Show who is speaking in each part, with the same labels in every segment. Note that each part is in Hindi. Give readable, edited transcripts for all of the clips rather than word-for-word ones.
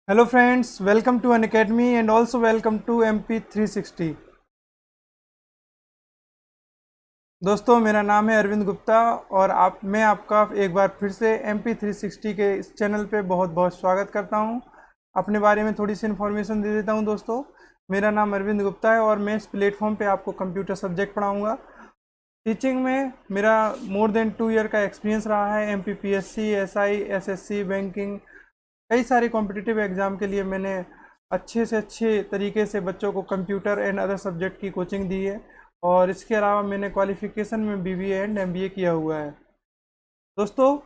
Speaker 1: Hello friends, welcome to Unacademy and also welcome to MP360। दोस्तों मेरा नाम है अरविंद गुप्ता और मैं आपका एक बार फिर से MP360 के इस चैनल पे बहुत बहुत स्वागत करता हूं। अपने बारे में थोड़ी सी इन्फॉर्मेशन दे देता हूं दोस्तों। मेरा नाम अरविंद गुप्ता है और मैं इस प्लेटफॉर्म पे आपको कंप्यूटर सब्जेक्ट पढ़ाऊँगा। टीचिंग में मेरा मोर देन 2 ईयर का एक्सपीरियंस रहा है। MPPSC, SI, SSC, बैंकिंग, कई सारे कॉम्पिटिटिव एग्ज़ाम के लिए मैंने अच्छे से अच्छे तरीके से बच्चों को कंप्यूटर एंड अदर सब्जेक्ट की कोचिंग दी है। और इसके अलावा मैंने क्वालिफिकेशन में BBA एंड MBA किया हुआ है। दोस्तों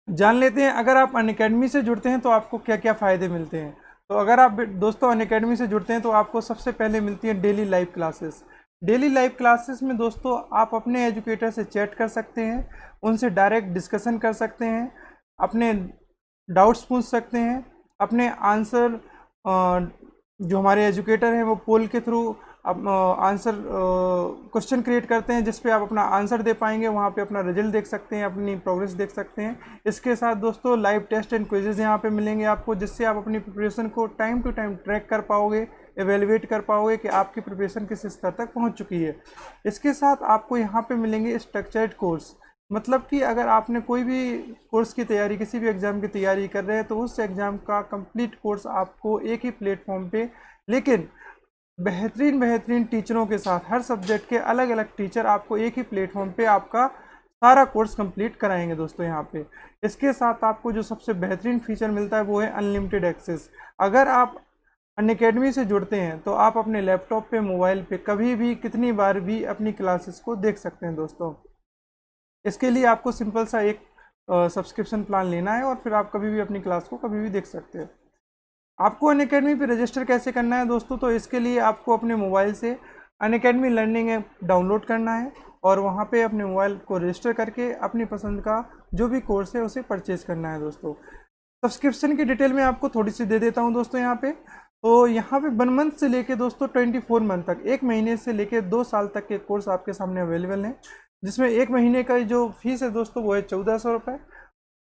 Speaker 1: जान लेते हैं, अगर आप अनअकैडमी से जुड़ते हैं तो आपको क्या क्या फ़ायदे मिलते हैं। तो अगर आप दोस्तों अनअकैडमी से जुड़ते हैं तो आपको सबसे पहले मिलती है daily live classes. Daily live classes में दोस्तों आप अपने एजुकेटर से चैट कर सकते हैं, उनसे डायरेक्ट डिस्कशन कर सकते हैं, अपने डाउट्स पूछ सकते हैं, अपने आंसर जो हमारे एजुकेटर हैं वो पोल के थ्रू आंसर क्वेश्चन क्रिएट करते हैं जिस पे आप अपना आंसर दे पाएंगे। वहाँ पे अपना रिजल्ट देख सकते हैं, अपनी प्रोग्रेस देख सकते हैं। इसके साथ दोस्तों लाइव टेस्ट एंड क्विजेज यहाँ पे मिलेंगे आपको, जिससे आप अपनी प्रिपरेशन को टाइम टू टाइम ट्रैक कर पाओगे, एवेलुएट कर पाओगे कि आपकी प्रिपरेशन किस स्तर तक पहुँच चुकी है। इसके साथ आपको यहाँ पे मिलेंगे स्ट्रक्चर्ड कोर्स, मतलब कि अगर आपने कोई भी कोर्स की तैयारी, किसी भी एग्ज़ाम की तैयारी कर रहे हैं तो उस एग्ज़ाम का कंप्लीट कोर्स आपको एक ही प्लेटफॉर्म पे, लेकिन बेहतरीन बेहतरीन टीचरों के साथ, हर सब्जेक्ट के अलग अलग टीचर आपको एक ही प्लेटफॉर्म पे आपका सारा कोर्स कंप्लीट कराएंगे दोस्तों यहाँ पे। इसके साथ आपको जो सबसे बेहतरीन फीचर मिलता है वो है अनलिमिटेड एक्सेस। अगर आप अनअकैडमी से जुड़ते हैं तो आप अपने लैपटॉप पे, मोबाइल पे कभी भी कितनी बार भी अपनी क्लासेस को देख सकते हैं दोस्तों। इसके लिए आपको सिंपल सा एक सब्सक्रिप्शन प्लान लेना है और फिर आप कभी भी अपनी क्लास को कभी भी देख सकते हैं। आपको अनअकैडमी पे रजिस्टर कैसे करना है दोस्तों, तो इसके लिए आपको अपने मोबाइल से अनअकैडमी लर्निंग ऐप डाउनलोड करना है और वहाँ पे अपने मोबाइल को रजिस्टर करके अपनी पसंद का जो भी कोर्स है उसे परचेज करना है दोस्तों। सब्सक्रिप्शन की डिटेल में आपको थोड़ी सी दे देता हूँ दोस्तों यहाँ पे। तो यहाँ पे 1 मंथ से लेके दोस्तों 24 मंथ तक, 1 महीने से लेके 2 साल तक के कोर्स आपके सामने अवेलेबल हैं, जिसमें 1 महीने का जो फीस है दोस्तों वो है 1400 रुपये,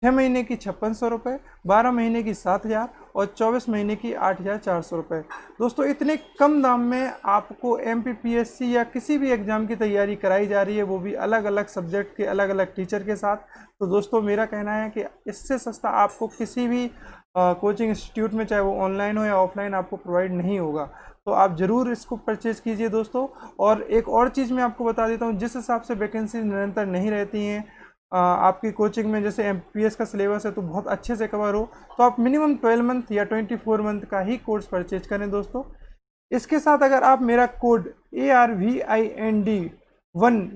Speaker 1: 6 महीने की 5600 रुपये, 12 महीने की 7000 और 24 महीने की 8400 रुपये। दोस्तों इतने कम दाम में आपको MPPSC या किसी भी एग्ज़ाम की तैयारी कराई जा रही है, वो भी अलग अलग सब्जेक्ट के अलग अलग टीचर के साथ। तो दोस्तों मेरा कहना है कि इससे सस्ता आपको किसी भी कोचिंग इंस्टीट्यूट में, चाहे वो ऑनलाइन हो या ऑफलाइन, आपको प्रोवाइड नहीं होगा। तो आप ज़रूर इसको परचेज़ कीजिए दोस्तों। और एक और चीज़ मैं आपको बता देता हूँ, जिस हिसाब से वैकेंसी निरंतर नहीं रहती हैं आपकी कोचिंग में, जैसे MPPS का सिलेबस है तो बहुत अच्छे से कवर हो, तो आप मिनिमम 12 मंथ या 24 मंथ का ही कोर्स परचेज करें दोस्तों। इसके साथ अगर आप मेरा कोड ARVIND1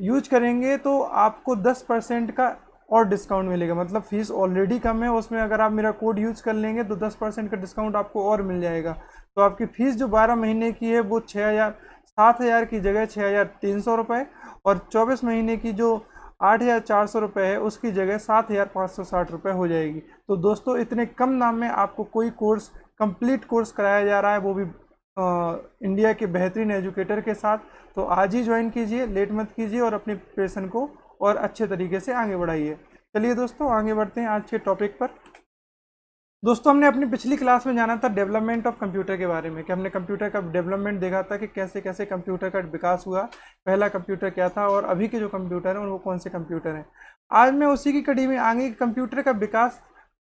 Speaker 1: यूज करेंगे तो आपको 10% का और डिस्काउंट मिलेगा। मतलब फीस ऑलरेडी कम है, उसमें अगर आप मेरा कोड यूज कर लेंगे तो 10% का डिस्काउंट आपको और मिल जाएगा। तो आपकी फ़ीस जो 12 महीने की है वो 7,000 की जगह 6,300 रुपये, और 24 महीने की जो 8,400 रुपये है उसकी जगह 7,560 रुपये हो जाएगी। तो दोस्तों इतने कम दाम में आपको कोई कोर्स, कंप्लीट कोर्स कराया जा रहा है, वो भी इंडिया के बेहतरीन एजुकेटर के साथ। तो आज ही ज्वाइन कीजिए, लेट मत कीजिए और अपनी प्रिपरेशन को और अच्छे तरीके से आगे बढ़ाइए। चलिए दोस्तों आगे बढ़ते हैं आज के टॉपिक पर। दोस्तों हमने अपनी पिछली क्लास में जाना था डेवलपमेंट ऑफ कंप्यूटर के बारे में, कि हमने कंप्यूटर का डेवलपमेंट देखा था कि कैसे कैसे कंप्यूटर का विकास हुआ, पहला कंप्यूटर क्या था और अभी के जो कंप्यूटर हैं वो कौन से कंप्यूटर हैं। आज मैं उसी की कड़ी में आगे कंप्यूटर का विकास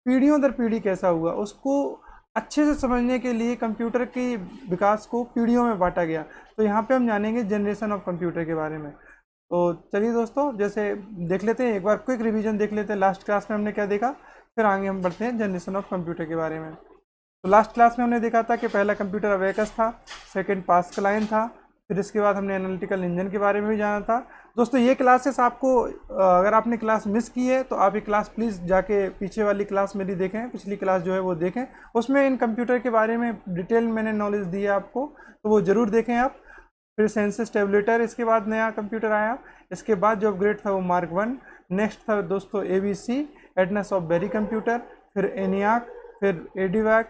Speaker 1: पीढ़ियों दर पीढ़ी कैसा हुआ उसको अच्छे से समझने के लिए कंप्यूटर के विकास को पीढ़ियों में बांटा गया। तो यहाँ पे हम जानेंगे जनरेशन ऑफ कंप्यूटर के बारे में। तो चलिए दोस्तों जैसे देख लेते हैं, एक बार क्विक रिवीजन देख लेते हैं लास्ट क्लास में हमने क्या देखा, फिर आगे हम बढ़ते हैं जनरेशन ऑफ कंप्यूटर के बारे में। तो लास्ट क्लास में हमने देखा था कि पहला कंप्यूटर अबेकस था, सेकंड पास्कलाइन था, फिर इसके बाद हमने एनालिटिकल इंजन के बारे में भी जाना था। दोस्तों ये क्लासेस आपको, अगर आपने क्लास मिस की है तो आप ये क्लास प्लीज़ जाके पीछे वाली क्लास मेरी देखें, पिछली क्लास जो है वो देखें, उसमें इन कंप्यूटर के बारे में डिटेल मैंने नॉलेज दी है आपको, तो वो ज़रूर देखें आप। फिर सेंसस टेबलेटर, इसके बाद नया कंप्यूटर आया, इसके बाद जो अपग्रेड था वो मार्क 1, नेक्स्ट था दोस्तों ABC एटनस ऑफ बेरी कंप्यूटर, फिर एनियाक, फिर एडीवैक,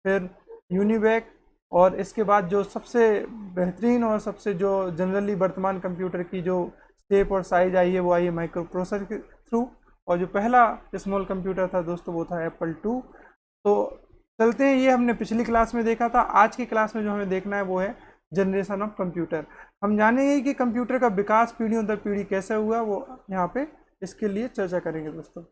Speaker 1: फिर यूनिवैक, और इसके बाद जो सबसे बेहतरीन और सबसे जो जनरली वर्तमान कंप्यूटर की जो शेप और साइज आई है वो आई है माइक्रो प्रोसेसर के थ्रू। और जो पहला स्मॉल कंप्यूटर था दोस्तों वो था Apple II। तो चलते हैं, ये हमने पिछली क्लास में देखा था। आज की क्लास में जो हमें देखना है वो है जनरेशन ऑफ कंप्यूटर। हम जानेंगे कि कंप्यूटर का विकास पीढ़ियों दर पीढ़ी कैसे हुआ, वो यहाँ पे इसके लिए चर्चा करेंगे दोस्तों।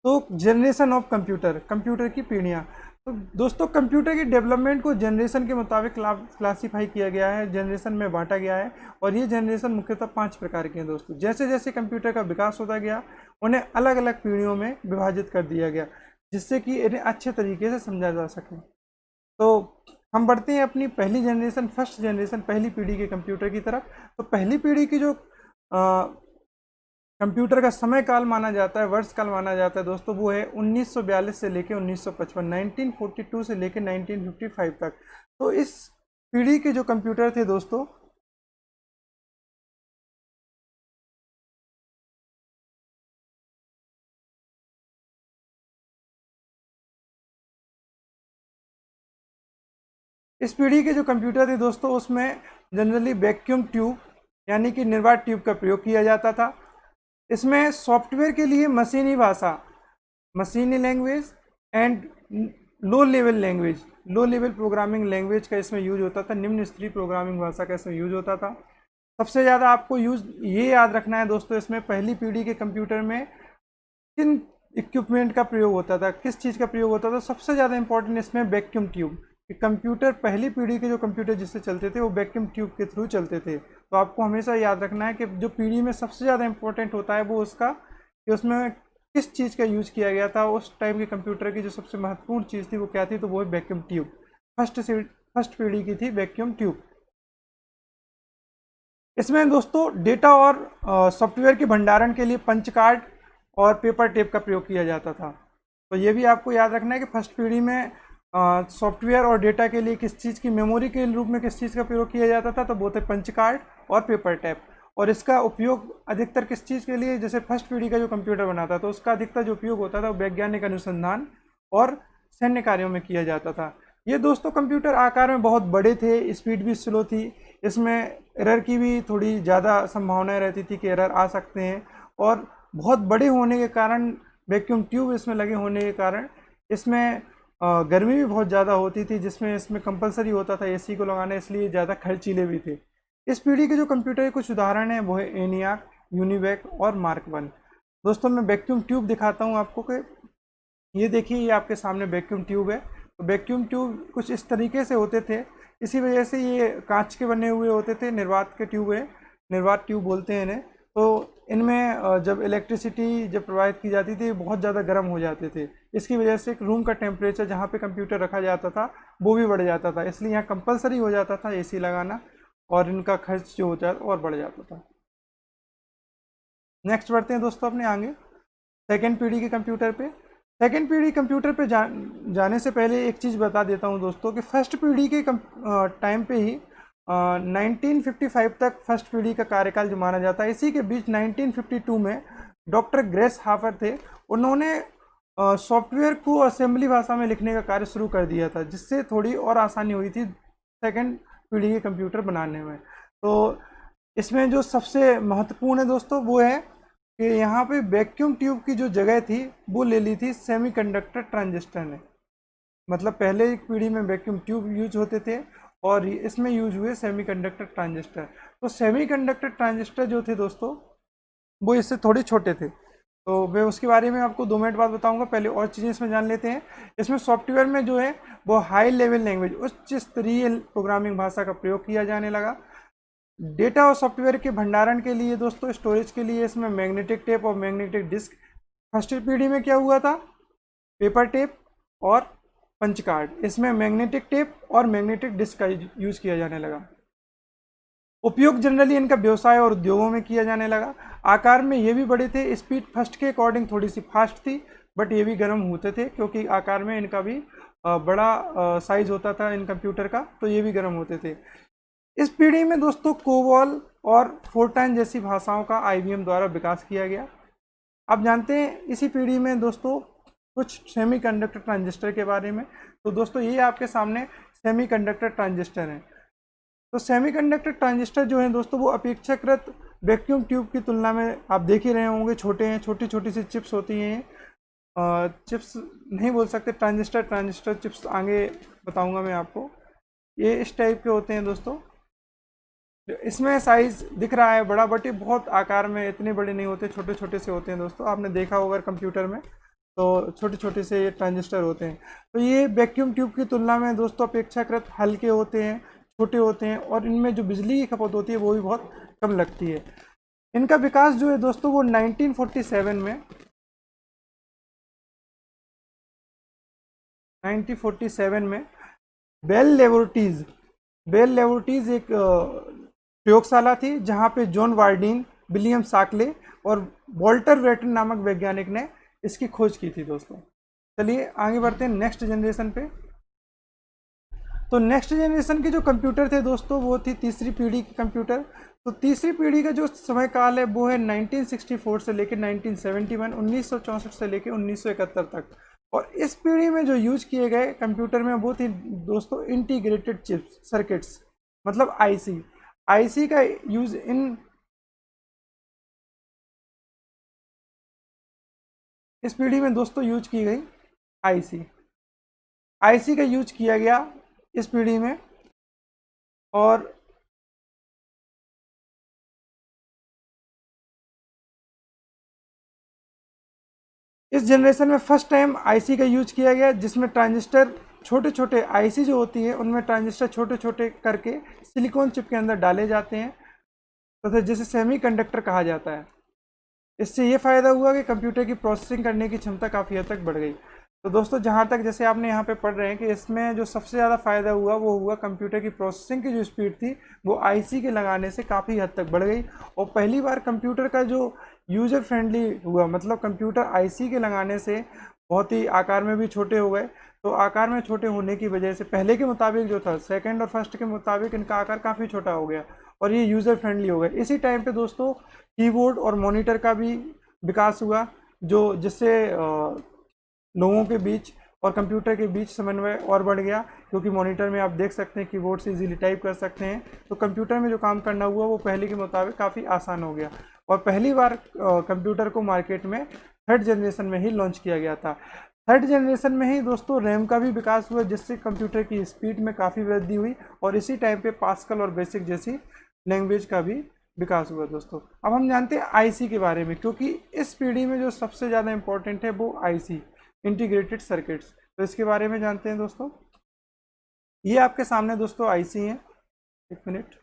Speaker 1: तो जनरेशन ऑफ कंप्यूटर, कंप्यूटर की पीढ़ियाँ। तो दोस्तों कंप्यूटर की डेवलपमेंट को जनरेशन के मुताबिक क्लासीफाई किया गया है, जनरेशन में बांटा गया है। और ये जनरेशन मुख्यतः 5 प्रकार के हैं दोस्तों। जैसे जैसे कंप्यूटर का विकास होता गया उन्हें अलग अलग पीढ़ियों में विभाजित कर दिया गया, जिससे कि इन्हें अच्छे तरीके से समझा जा सके। तो हम बढ़ते हैं अपनी पहली जनरेशन, फर्स्ट जनरेशन, पहली पीढ़ी के कंप्यूटर की तरफ। तो पहली पीढ़ी की जो कंप्यूटर का समय काल माना जाता है, वर्ष काल माना जाता है दोस्तों, वो है 1942 से लेके 1955, 1942 से लेके 1955 तक। तो इस पीढ़ी के जो कंप्यूटर थे दोस्तों, इस पीढ़ी के जो कंप्यूटर थे दोस्तों, उसमें जनरली वैक्यूम ट्यूब यानी कि निर्वात ट्यूब का प्रयोग किया जाता था। इसमें सॉफ्टवेयर के लिए मशीनी भाषा, मशीनी language and low level language, low level programming language का इसमें यूज होता था, निम्न स्तरीय प्रोग्रामिंग भाषा का इसमें यूज होता था। सबसे ज़्यादा आपको यूज ये याद रखना है दोस्तों, इसमें पहली पीढ़ी के कंप्यूटर में किन इक्विपमेंट का प्रयोग होता था, किस चीज़ का प्रयोग होता था। सबसे ज़्यादा इंपॉर्टेंट इसमें वैक्यूम ट्यूब, कि कंप्यूटर, पहली पीढ़ी के जो कंप्यूटर जिससे चलते थे वो वैक्यूम ट्यूब के थ्रू चलते थे। तो आपको हमेशा याद रखना है कि जो पीढ़ी में सबसे ज़्यादा इंपॉर्टेंट होता है वो उसका, कि उसमें किस चीज़ का यूज किया गया था। उस टाइम के कंप्यूटर की जो सबसे महत्वपूर्ण चीज़ थी वो क्या थी, तो वो है वैक्यूम ट्यूब। फर्स्ट पीढ़ी की थी वैक्यूम ट्यूब। इसमें दोस्तों डेटा और सॉफ्टवेयर के भंडारण के लिए पंच कार्ड और पेपर टेप का प्रयोग किया जाता था। तो ये भी आपको याद रखना है कि फर्स्ट पीढ़ी में सॉफ्टवेयर और डेटा के लिए किस चीज़ की, मेमोरी के रूप में किस चीज़ का प्रयोग किया जाता था, तो वो थे पंच कार्ड और पेपर टैप। और इसका उपयोग अधिकतर किस चीज़ के लिए, जैसे फर्स्ट पीढ़ी का जो कंप्यूटर बना था तो उसका अधिकतर जो उपयोग होता था वो वैज्ञानिक अनुसंधान और सैन्य कार्यों में किया जाता था। ये दोस्तों कंप्यूटर आकार में बहुत बड़े थे, स्पीड भी स्लो थी, इसमें एरर की भी थोड़ी ज़्यादा संभावनाएं रहती थी कि एरर आ सकते हैं। और बहुत बड़े होने के कारण, वैक्यूम ट्यूब इसमें लगे होने के कारण, इसमें गर्मी भी बहुत ज़्यादा होती थी, जिसमें इसमें कंपलसरी होता था एसी को लगाना, इसलिए ज़्यादा खर्चीले भी थे। इस पीढ़ी के जो कंप्यूटर के कुछ उदाहरण हैं वो है एनियाक, यूनिवैक और मार्क 1। दोस्तों मैं वैक्यूम ट्यूब दिखाता हूँ आपको, कि ये देखिए, ये आपके सामने वैक्यूम ट्यूब है। तो वैक्यूम ट्यूब कुछ इस तरीके से होते थे, इसी वजह से ये कांच के बने हुए होते थे, निर्वात के ट्यूब है, निर्वात ट्यूब बोलते हैं इन्हें। तो इनमें जब इलेक्ट्रिसिटी जब प्रवाहित की जाती थी बहुत ज़्यादा गर्म हो जाते थे, इसकी वजह से एक रूम का टेम्परेचर जहाँ पे कंप्यूटर रखा जाता था वो भी बढ़ जाता था, इसलिए यहाँ कंपलसरी हो जाता था एसी लगाना, और इनका खर्च जो होता है और बढ़ जाता था। नेक्स्ट बढ़ते हैं दोस्तों अपने आगे सेकेंड पीढ़ी के कंप्यूटर पे। सेकेंड पीढ़ी कंप्यूटर पे जाने से पहले एक चीज़ बता देता हूँ दोस्तों, कि फर्स्ट पीढ़ी के टाइम पे ही 1955 तक फर्स्ट पीढ़ी का कार्यकाल जो माना जाता है। इसी के बीच 1952 में डॉक्टर ग्रेस हाफर थे, उन्होंने सॉफ्टवेयर को असेंबली भाषा में लिखने का कार्य शुरू कर दिया था, जिससे थोड़ी और आसानी हुई थी सेकेंड पीढ़ी के कंप्यूटर बनाने में। तो इसमें जो सबसे महत्वपूर्ण है दोस्तों वो है कि यहाँ पे वैक्यूम ट्यूब की जो जगह थी वो ले ली थी सेमीकंडक्टर ट्रांजिस्टर ने। मतलब पहले एक पीढ़ी में वैक्यूम ट्यूब यूज होते थे और इसमें यूज हुए सेमीकंडक्टर ट्रांजिस्टर। तो सेमीकंडक्टर ट्रांजिस्टर जो थे दोस्तों वो इससे थोड़े छोटे थे। तो मैं उसके बारे में आपको 2 मिनट बाद बताऊंगा, पहले और चीज़ें इसमें जान लेते हैं। इसमें सॉफ्टवेयर में जो है वो हाई लेवल लैंग्वेज, उच्च स्तरीय प्रोग्रामिंग भाषा का प्रयोग किया जाने लगा। डेटा और सॉफ्टवेयर के भंडारण के लिए दोस्तों, स्टोरेज के लिए इसमें मैग्नेटिक टेप और मैग्नेटिक डिस्क। फर्स्ट पीढ़ी में क्या हुआ था, पेपर टेप और पंच कार्ड, इसमें मैग्नेटिक टेप और मैग्नेटिक डिस्क का यूज किया जाने लगा। उपयोग जनरली इनका व्यवसाय और उद्योगों में किया जाने लगा। आकार में ये भी बड़े थे, स्पीड फर्स्ट के अकॉर्डिंग थोड़ी सी फास्ट थी, बट ये भी गर्म होते थे क्योंकि आकार में इनका भी बड़ा साइज होता था इन कंप्यूटर का, तो ये भी गर्म होते थे। इस पीढ़ी में दोस्तों कोबॉल और फोर्ट्रान जैसी भाषाओं का आईबीएम द्वारा विकास किया गया। आप जानते हैं इसी पीढ़ी में दोस्तों कुछ सेमीकंडक्टर ट्रांजिस्टर के बारे में। तो दोस्तों ये आपके सामने सेमीकंडक्टर ट्रांजिस्टर हैं। तो सेमीकंडक्टर ट्रांजिस्टर जो है दोस्तों वो अपेक्षाकृत वैक्यूम ट्यूब की तुलना में आप देख ही रहे होंगे, छोटे हैं, छोटी छोटी सी चिप्स होती हैं। चिप्स नहीं बोल सकते, ट्रांजिस्टर चिप्स आगे बताऊंगा मैं आपको। ये इस टाइप के होते हैं दोस्तों। इसमें साइज दिख रहा है बड़ा, बट ये बहुत आकार में इतने बड़े नहीं होते, छोटे छोटे से होते हैं दोस्तों। आपने देखा होगा कंप्यूटर में तो छोटे छोटे से ये ट्रांजिस्टर होते हैं। तो ये वैक्यूम ट्यूब की तुलना में दोस्तों अपेक्षाकृत हल्के होते हैं, छोटे होते हैं, और इनमें जो बिजली की खपत होती है वो भी बहुत कम लगती है। इनका विकास जो है दोस्तों वो 1947 में बेल लेबोरेटरीज एक प्रयोगशाला थी जहां पे जॉन वार्डीन, विलियम साकले और वॉल्टर वेटन नामक वैज्ञानिक ने इसकी खोज की थी दोस्तों। चलिए आगे बढ़ते हैं नेक्स्ट जनरेशन पे। तो नेक्स्ट जनरेशन के जो कंप्यूटर थे दोस्तों वो थी तीसरी पीढ़ी के कंप्यूटर। तो तीसरी पीढ़ी का जो समय काल है वो है 1964 से लेकर 1971, 1964 से लेकर 1971 तक। और इस पीढ़ी में जो यूज किए गए कंप्यूटर में वो थी दोस्तों इंटीग्रेटेड चिप्स सर्किट्स, मतलब आईसी का यूज इस पीढ़ी में दोस्तों यूज की गई आईसी आईसी का यूज किया गया इस पीढ़ी में। और इस जनरेशन में फर्स्ट टाइम आईसी का यूज किया गया जिसमें ट्रांजिस्टर छोटे छोटे, आईसी जो होती है उनमें ट्रांजिस्टर छोटे छोटे करके सिलिकॉन चिप के अंदर डाले जाते हैं, तथा जिसे सेमीकंडक्टर कहा जाता है। इससे ये फ़ायदा हुआ कि कंप्यूटर की प्रोसेसिंग करने की क्षमता काफ़ी हद तक बढ़ गई। तो दोस्तों जहाँ तक जैसे आपने यहाँ पे पढ़ रहे हैं कि इसमें जो सबसे ज़्यादा फ़ायदा हुआ वो हुआ कंप्यूटर की प्रोसेसिंग की जो स्पीड थी वो आईसी के लगाने से काफ़ी हद तक बढ़ गई। और पहली बार कंप्यूटर का जो यूज़र फ्रेंडली हुआ, मतलब कंप्यूटर आईसी के लगाने से बहुत ही आकार में भी छोटे हो गए। तो आकार में छोटे होने की वजह से पहले के मुताबिक जो था, सेकेंड और फर्स्ट के मुताबिक इनका आकार काफ़ी छोटा हो गया और ये यूज़र फ्रेंडली हो गया। इसी टाइम पे दोस्तों कीबोर्ड और मॉनिटर का भी विकास हुआ, जो जिससे लोगों के बीच और कंप्यूटर के बीच समन्वय और बढ़ गया, क्योंकि मॉनिटर में आप देख सकते हैं कीबोर्ड से इजीली टाइप कर सकते हैं। तो कंप्यूटर में जो काम करना हुआ वो पहले के मुताबिक काफ़ी आसान हो गया। और पहली बार कंप्यूटर को मार्केट में थर्ड जनरेशन में ही लॉन्च किया गया था। थर्ड जनरेशन में ही दोस्तों रैम का भी विकास हुआ, जिससे कंप्यूटर की स्पीड में काफ़ी वृद्धि हुई। और इसी टाइम पे पास्कल और बेसिक जैसी लैंग्वेज का भी विकास हुआ दोस्तों। अब हम जानते हैं आईसी के बारे में, क्योंकि इस पीढ़ी में जो सबसे ज़्यादा इंपॉर्टेंट है वो आईसी, इंटीग्रेटेड सर्किट्स। तो इसके बारे में जानते हैं दोस्तों। ये आपके सामने दोस्तों आईसी है, एक मिनट।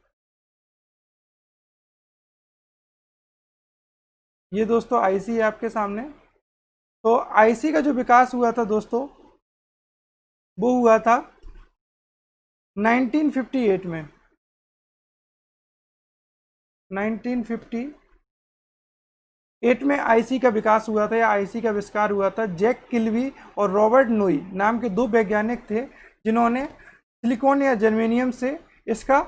Speaker 1: ये दोस्तों आईसी है आपके सामने। तो आईसी का जो विकास हुआ था दोस्तों वो हुआ था 1958 में। 1958 में आईसी का विकास हुआ था या आईसी का आविष्कार हुआ था। जैक किल्वी और रॉबर्ट नोई नाम के दो वैज्ञानिक थे जिन्होंने सिलिकॉन या जर्मेनियम से इसका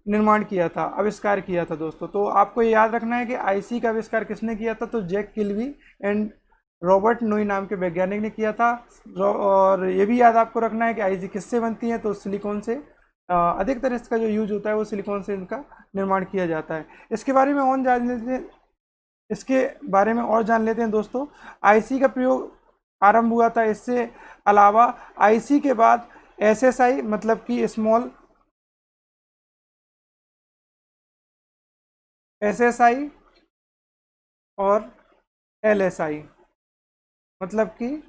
Speaker 1: निर्माण किया था, आविष्कार किया था दोस्तों। तो आपको ये याद रखना है कि आईसी का आविष्कार किसने किया था, तो जैक किल्वी एंड रॉबर्ट नोई नाम के वैज्ञानिक ने किया था। और ये भी याद आपको रखना है कि आईसी किससे बनती है, तो सिलिकॉन से। अधिकतर इसका जो यूज होता है वो सिलिकॉन से इनका निर्माण किया जाता है। इसके बारे में और जान लेते हैं दोस्तों। आईसी का प्रयोग आरंभ हुआ था। इससे अलावा आईसी के बाद एसएसआई, मतलब कि स्मॉल एसएसआई और एलएसआई, मतलब कि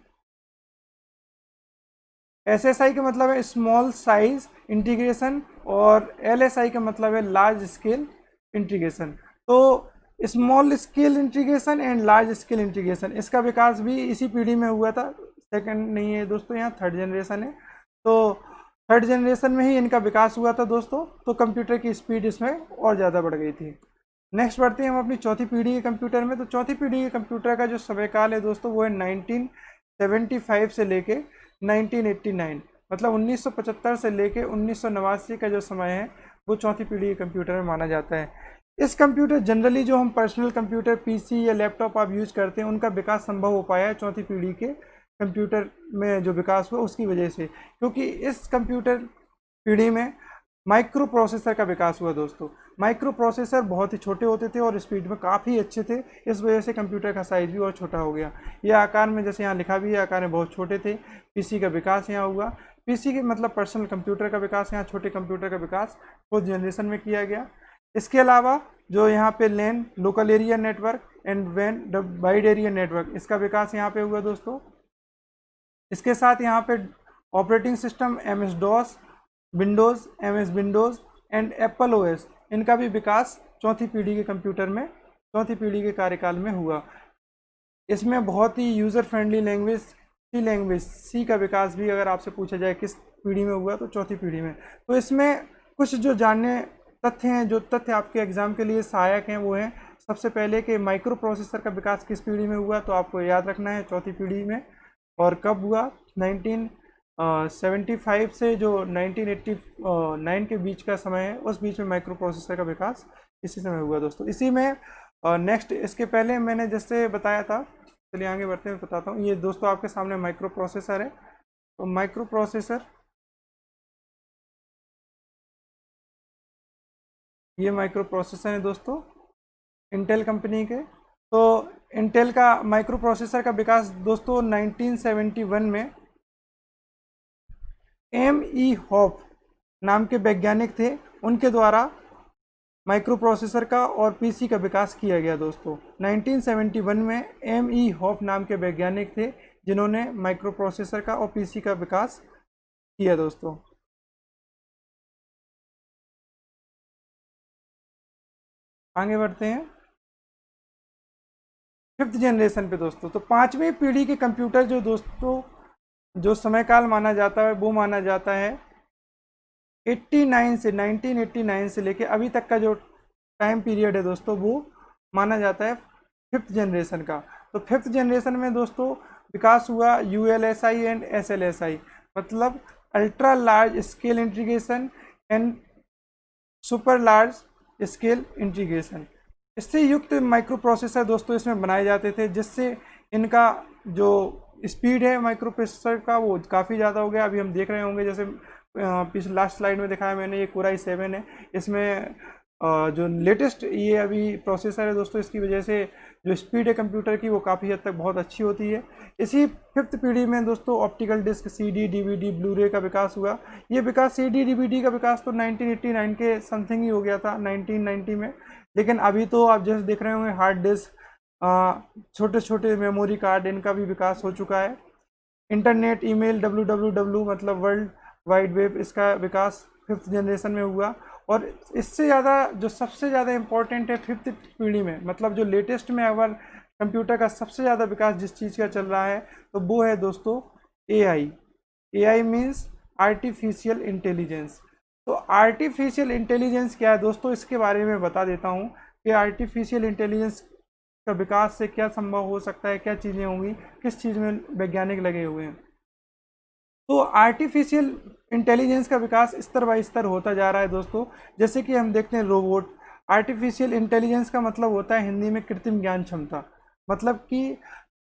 Speaker 1: एसएसआई का मतलब है स्मॉल साइज इंटीग्रेशन और एलएसआई का मतलब है लार्ज स्केल इंटीग्रेशन। तो small scale integration and large scale integration, इसका विकास भी इसी पीढ़ी में हुआ था। सेकंड नहीं है दोस्तों, यहाँ थर्ड जनरेशन है। तो थर्ड जनरेशन में ही इनका विकास हुआ था दोस्तों। तो कंप्यूटर की स्पीड इसमें और ज़्यादा बढ़ गई थी। नेक्स्ट बढ़ते हैं हम अपनी चौथी पीढ़ी के कंप्यूटर में। तो चौथी पीढ़ी के कंप्यूटर का जो समयकाल है दोस्तों वो है 1975 से लेके 1989, मतलब 1975 से लेके 1989 का जो समय है वो चौथी पीढ़ी के कंप्यूटर में माना जाता है। इस कंप्यूटर जनरली जो हम पर्सनल कंप्यूटर, पीसी या लैपटॉप आप यूज करते हैं, उनका विकास संभव हो पाया है चौथी पीढ़ी के कंप्यूटर में जो विकास हुआ उसकी वजह से, क्योंकि इस कंप्यूटर पीढ़ी में माइक्रो प्रोसेसर का विकास हुआ दोस्तों। माइक्रो प्रोसेसर बहुत ही छोटे होते थे और स्पीड में काफ़ी अच्छे थे, इस वजह से कंप्यूटर का साइज़ भी और छोटा हो गया। ये आकार में, जैसे यहाँ लिखा भी है, आकार में बहुत छोटे थे। पीसी का विकास यहाँ हुआ। पीसी के मतलब पर्सनल कंप्यूटर का विकास, यहाँ छोटे कंप्यूटर का विकास 4th जनरेशन में किया गया। इसके अलावा जो यहाँ पे LAN, local area network and वैन वाइड एरिया नेटवर्क, इसका विकास यहाँ पे हुआ दोस्तों। इसके साथ यहाँ पे operating system MS DOS, Windows, MS Windows and Apple OS, इनका भी विकास चौथी पीढ़ी के कंप्यूटर में, चौथी पीढ़ी के कार्यकाल में हुआ। इसमें बहुत ही यूज़र फ्रेंडली लैंग्वेज सी का विकास भी, अगर आपसे पूछा जाए किस पीढ़ी में हुआ, तो चौथी पीढ़ी में। तो इसमें कुछ जो जानने तथ्य हैं, जो तथ्य आपके एग्जाम के लिए सहायक हैं, वो हैं सबसे पहले कि माइक्रो प्रोसेसर का विकास किस पीढ़ी में हुआ, तो आपको याद रखना है चौथी पीढ़ी में। और कब हुआ? 1975 से जो 1989 के बीच का समय है, उस बीच में माइक्रो प्रोसेसर का विकास इसी समय हुआ दोस्तों। इसी में नेक्स्ट, इसके पहले मैंने जैसे बताया था, चलिए आगे बढ़ते हैं, बताता हूँ। ये दोस्तों आपके सामने माइक्रो प्रोसेसर है। तो माइक्रो प्रोसेसर, ये माइक्रो प्रोसेसर है दोस्तों इंटेल कंपनी के। तो इंटेल का माइक्रो प्रोसेसर का विकास दोस्तों 1971 में M.E. हॉप नाम के वैज्ञानिक थे, उनके द्वारा माइक्रो प्रोसेसर का और पीसी का विकास किया गया दोस्तों। 1971 में M.E. हॉप नाम के वैज्ञानिक थे, जिन्होंने माइक्रो प्रोसेसर का और पीसी का विकास किया दोस्तों। आगे बढ़ते हैं 5th जनरेशन पे दोस्तों। तो 5वीं पीढ़ी के कंप्यूटर जो दोस्तों, जो समय काल माना जाता है, वो माना जाता है 1989 से लेके अभी तक का जो टाइम पीरियड है दोस्तों, वो माना जाता है 5th जनरेशन का। तो 5th जनरेशन में दोस्तों विकास हुआ ULSI एंड SLSI, मतलब ultra large scale integration and super large scale integration. इससे युक्त माइक्रो प्रोसेसर दोस्तों इसमें बनाए जाते थे, जिससे इनका जो स्पीड है माइक्रो प्रोसेसर का, वो काफ़ी ज़्यादा हो गया। अभी हम देख रहे होंगे, जैसे पिछले लास्ट स्लाइड में दिखाया मैंने, ये Core i7 है। इसमें जो लेटेस्ट ये अभी प्रोसेसर है दोस्तों, इसकी वजह से जो स्पीड है कंप्यूटर की, वो काफ़ी हद तक बहुत अच्छी होती है। इसी 5th पीढ़ी में दोस्तों optical disc, CD, DVD, Bluray का विकास हुआ। ये विकास CD, DVD का विकास तो 1989 के समथिंग ही हो गया था, 1990 में। लेकिन अभी तो आप जैसे देख रहे होंगे हार्ड डिस्क, छोटे छोटे मेमोरी कार्ड, इनका भी विकास हो चुका है। इंटरनेट, ईमेल, WWW मतलब वर्ल्ड वाइड वेब, इसका विकास 5th जनरेशन में हुआ। और इससे ज़्यादा जो सबसे ज़्यादा इम्पोर्टेंट है 5th पीढ़ी में, मतलब जो लेटेस्ट में अगर कंप्यूटर का सबसे ज़्यादा विकास जिस चीज़ का चल रहा है, तो वो है दोस्तों AI मीन्स आर्टिफिशियल इंटेलिजेंस। तो आर्टिफिशियल इंटेलिजेंस क्या है दोस्तों, इसके बारे में बता देता हूँ कि आर्टिफिशियल इंटेलिजेंस का विकास से क्या संभव हो सकता है, क्या चीज़ें होंगी, किस चीज़ में वैज्ञानिक लगे हुए हैं। तो आर्टिफिशियल इंटेलिजेंस का विकास स्तर बाय स्तर होता जा रहा है दोस्तों। जैसे कि हम देखते हैं रोबोट। आर्टिफिशियल इंटेलिजेंस का मतलब होता है हिंदी में कृत्रिम ज्ञान क्षमता, मतलब कि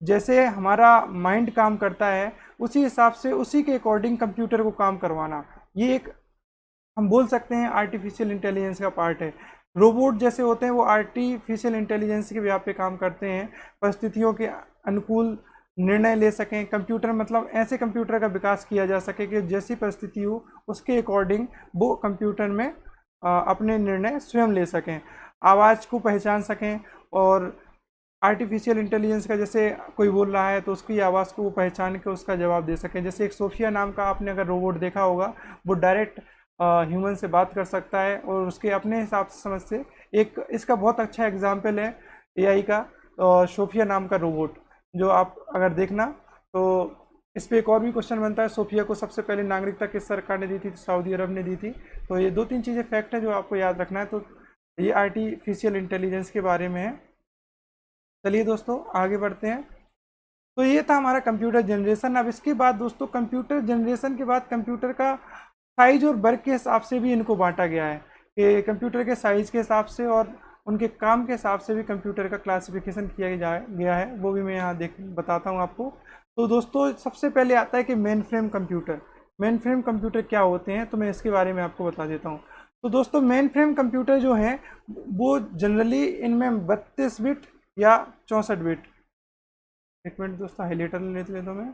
Speaker 1: जैसे हमारा माइंड काम करता है, उसी हिसाब से उसी के अकॉर्डिंग कंप्यूटर को काम करवाना, ये एक हम बोल सकते हैं आर्टिफिशियल इंटेलिजेंस का पार्ट है। रोबोट जैसे होते हैं, वो आर्टिफिशियल इंटेलिजेंस के व्याप पे काम करते हैं, परिस्थितियों के अनुकूल निर्णय ले सकें। कंप्यूटर मतलब ऐसे कंप्यूटर का विकास किया जा सके कि जैसी परिस्थिति हो उसके अकॉर्डिंग वो कंप्यूटर में अपने निर्णय स्वयं ले सकें, आवाज़ को पहचान सकें। और आर्टिफिशियल इंटेलिजेंस का, जैसे कोई बोल रहा है तो उसकी आवाज़ को वो पहचान के उसका जवाब दे सकें। जैसे एक सोफिया नाम का आपने अगर रोबोट देखा होगा, वो डायरेक्ट ह्यूमन से बात कर सकता है और उसके अपने हिसाब से समझ से। एक इसका बहुत अच्छा एग्जाम्पल है AI का सोफिया नाम का रोबोट, जो आप अगर देखना तो इस पर एक और भी क्वेश्चन बनता है, सोफिया को सबसे पहले नागरिकता किस सरकार ने दी थी? तो सऊदी अरब ने दी थी। तो ये 2-3 चीज़ें फैक्ट है जो आपको याद रखना है। तो ये आर्टिफिशियल इंटेलिजेंस के बारे में है। चलिए दोस्तों आगे बढ़ते हैं। तो ये था हमारा कंप्यूटर जनरेशन। अब इसके बाद दोस्तों, कंप्यूटर जनरेशन के बाद कंप्यूटर का साइज और वर्क के हिसाब से भी इनको बांटा गया है कि कंप्यूटर के साइज के हिसाब से और उनके काम के हिसाब से भी कंप्यूटर का क्लासिफिकेशन किया गया है, वो भी मैं यहाँ बताता हूँ आपको। तो दोस्तों सबसे पहले आता है कि main frame computer. Main frame computer क्या होते हैं, तो मैं इसके बारे में आपको बता देता हूँ। तो दोस्तों मेन फ्रेम कंप्यूटर जो हैं वो जनरली इनमें 32 बिट या 64 बिट, एक मिनट दोस्तों हाईलाइटर ले लेता हूँ मैं,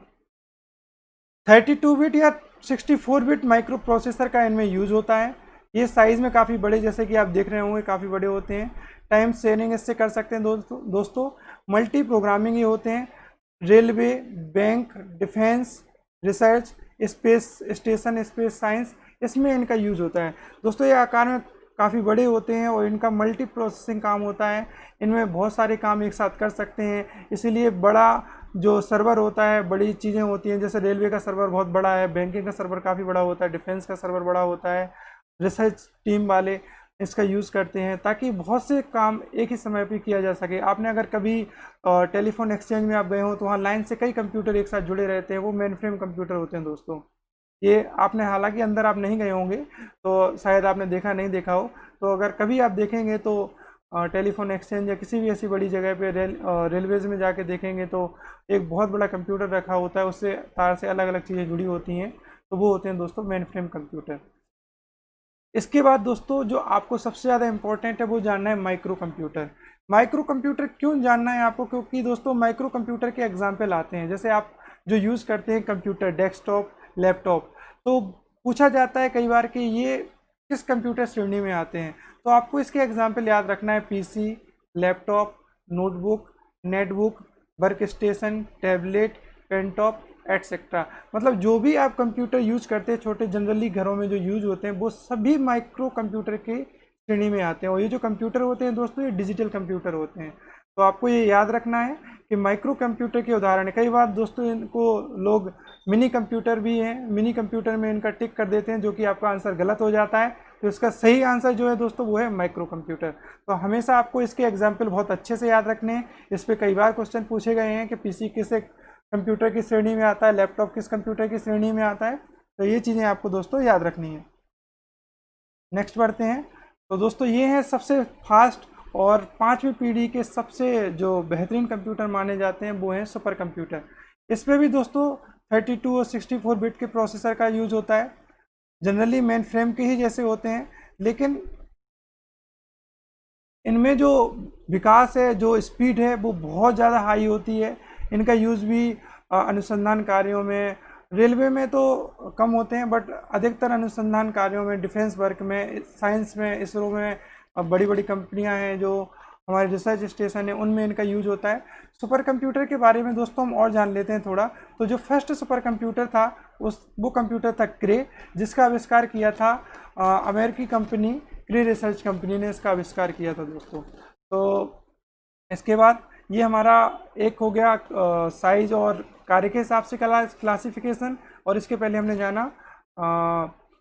Speaker 1: 32 बिट या 64 बिट माइक्रो प्रोसेसर का इनमें यूज़ होता है। ये साइज़ में काफ़ी बड़े, जैसे कि आप देख रहे होंगे, काफ़ी बड़े होते हैं। टाइम शेयरिंग इससे कर सकते हैं दोस्तों। मल्टी प्रोग्रामिंग ये होते हैं। Railway, bank, defence, research, space station, space science, इसमें इनका यूज़ होता है दोस्तों। ये आकार में काफ़ी बड़े होते हैं और इनका मल्टी प्रोसेसिंग काम होता है। इनमें बहुत सारे काम एक साथ कर सकते हैं, इसीलिए बड़ा जो सर्वर होता है, बड़ी चीज़ें होती हैं, जैसे रेलवे का सर्वर बहुत बड़ा है, बैंकिंग का सर्वर काफ़ी बड़ा होता है, डिफेंस का सर्वर बड़ा होता है। रिसर्च टीम वाले इसका यूज़ करते हैं ताकि बहुत से काम एक ही समय पे किया जा सके। आपने अगर कभी टेलीफोन एक्सचेंज में आप गए हो तो वहाँ लाइन से कई कंप्यूटर एक साथ जुड़े रहते हैं, वो मेन फ्रेम कंप्यूटर होते हैं दोस्तों। ये आपने, हालांकि अंदर आप नहीं गए होंगे तो शायद आपने नहीं देखा हो, तो अगर कभी आप देखेंगे तो टेलीफोन एक्सचेंज या किसी भी ऐसी बड़ी जगह पे रेलवेज़ में जाके देखेंगे तो एक बहुत बड़ा कंप्यूटर रखा होता है, उससे तार से अलग अलग चीज़ें जुड़ी होती हैं, तो वो होते हैं दोस्तों मेन फ्रेम कंप्यूटर। इसके बाद दोस्तों जो आपको सबसे ज़्यादा इंपॉर्टेंट है वो जानना है माइक्रो कंप्यूटर। माइक्रो कंप्यूटर क्यों जानना है आपको? क्योंकि दोस्तों माइक्रो कंप्यूटर के एग्जाम्पल आते हैं, जैसे आप जो यूज़ करते हैं कंप्यूटर, डेस्कटॉप, लैपटॉप, तो पूछा जाता है कई बार कि ये किस कंप्यूटर श्रेणी में आते हैं। तो आपको इसके एग्जाम्पल याद रखना है: PC, laptop, notebook, netbook, work station, tablet, pentop, etcetera. मतलब जो भी आप कंप्यूटर यूज करते हैं छोटे जनरली घरों में जो यूज होते हैं वो सभी माइक्रो कंप्यूटर के श्रेणी में आते हैं। और ये जो कंप्यूटर होते हैं दोस्तों ये डिजिटल कंप्यूटर होते हैं। तो आपको ये याद रखना है कि माइक्रो कंप्यूटर के उदाहरण है। कई बार दोस्तों इनको लोग मिनी कंप्यूटर भी हैं, मिनी कंप्यूटर में इनका टिक कर देते हैं, जो कि आपका आंसर गलत हो जाता है। तो इसका सही आंसर जो है दोस्तों वो है माइक्रो कंप्यूटर। तो हमेशा आपको इसके एग्जाम्पल बहुत अच्छे से याद रखने हैं। इस पर कई बार क्वेश्चन पूछे गए हैं कि पीसी किस कंप्यूटर की श्रेणी में आता है, लैपटॉप किस कंप्यूटर की श्रेणी में आता है, तो ये चीज़ें आपको दोस्तों याद रखनी है। नेक्स्ट बढ़ते हैं। तो दोस्तों ये है सबसे फास्ट और 5वीं पीढ़ी के सबसे जो बेहतरीन कंप्यूटर माने जाते हैं वो हैं सुपर कंप्यूटर। इसमें भी दोस्तों 32 और 64 बिट के प्रोसेसर का यूज होता है। जनरली मेन फ्रेम के ही जैसे होते हैं, लेकिन इनमें जो विकास है, जो स्पीड है वो बहुत ज़्यादा हाई होती है। इनका यूज़ भी अनुसंधान कार्यों में, रेलवे में तो कम होते हैं बट अधिकतर अनुसंधान कार्यों में, डिफेंस वर्क में, साइंस में, इसरो में बड़ी बड़ी कंपनियां हैं जो हमारे रिसर्च स्टेशन है उनमें इनका यूज होता है। सुपर कंप्यूटर के बारे में दोस्तों हम और जान लेते हैं थोड़ा। तो जो फर्स्ट सुपर कंप्यूटर था वो कंप्यूटर था क्रे, जिसका आविष्कार किया था अमेरिकी कंपनी क्रे रिसर्च कंपनी ने इसका आविष्कार किया था दोस्तों। तो इसके बाद ये हमारा एक हो गया साइज और कार्य के हिसाब से क्लासिफिकेशन, और इसके पहले हमने जाना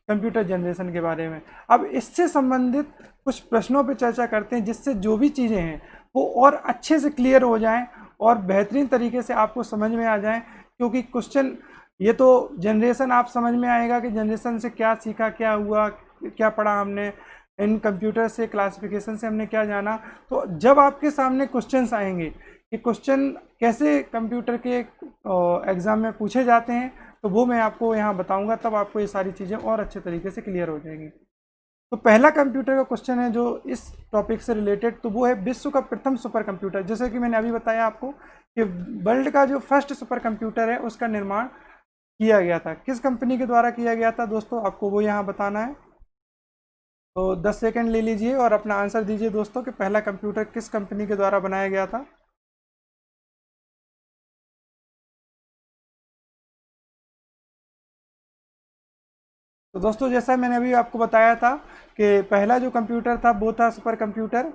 Speaker 1: कंप्यूटर जनरेशन के बारे में। अब इससे संबंधित कुछ प्रश्नों पर चर्चा करते हैं जिससे जो भी चीज़ें हैं वो और अच्छे से क्लियर हो जाएं और बेहतरीन तरीके से आपको समझ में आ जाएं। क्योंकि क्वेश्चन ये तो जनरेशन आप समझ में आएगा कि जनरेशन से क्या सीखा, क्या हुआ, क्या पढ़ा हमने, इन कंप्यूटर से क्लासिफिकेशन से हमने क्या जाना। तो जब आपके सामने क्वेश्चंस आएंगे कि क्वेश्चन कैसे कंप्यूटर के एग्ज़ाम में पूछे जाते हैं, तो वो मैं आपको यहाँ बताऊंगा, तब आपको ये सारी चीज़ें और अच्छे तरीके से क्लियर हो जाएंगी। तो पहला कंप्यूटर का क्वेश्चन है जो इस टॉपिक से रिलेटेड, तो वो है विश्व का प्रथम सुपर कंप्यूटर। जैसे कि मैंने अभी बताया आपको कि वर्ल्ड का जो फर्स्ट सुपर कंप्यूटर है उसका निर्माण किया गया था, किस कंपनी के द्वारा किया गया था दोस्तों, आपको वो यहाँ बताना है। तो 10 सेकंड ले लीजिए और अपना आंसर दीजिए दोस्तों कि पहला कंप्यूटर किस कंपनी के द्वारा बनाया गया था। तो दोस्तों जैसा मैंने अभी आपको बताया था कि पहला जो कंप्यूटर था वो था सुपर कंप्यूटर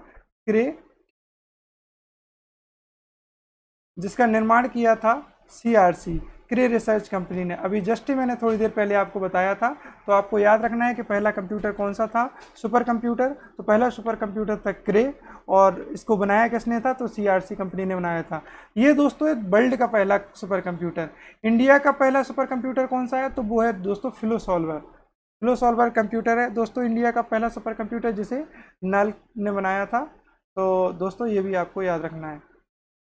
Speaker 1: क्रे, जिसका निर्माण किया था सीआरसी क्रे रिसर्च कंपनी ने। अभी जस्ट ही मैंने थोड़ी देर पहले आपको बताया था। तो आपको याद रखना है कि पहला कंप्यूटर कौन सा था, सुपर कंप्यूटर। तो पहला सुपर कंप्यूटर था क्रे, और इसको बनाया किसने था, तो सीआरसी कंपनी ने बनाया था। ये दोस्तों एक वर्ल्ड का पहला सुपर कंप्यूटर। इंडिया का पहला सुपर कंप्यूटर कौन सा है, तो वो है दोस्तों फिलोसॉल्वर। फिलोसॉल्वर कंप्यूटर है दोस्तों इंडिया का पहला सुपर कंप्यूटर, जिसे नल ने बनाया था। तो दोस्तों ये भी आपको याद रखना है।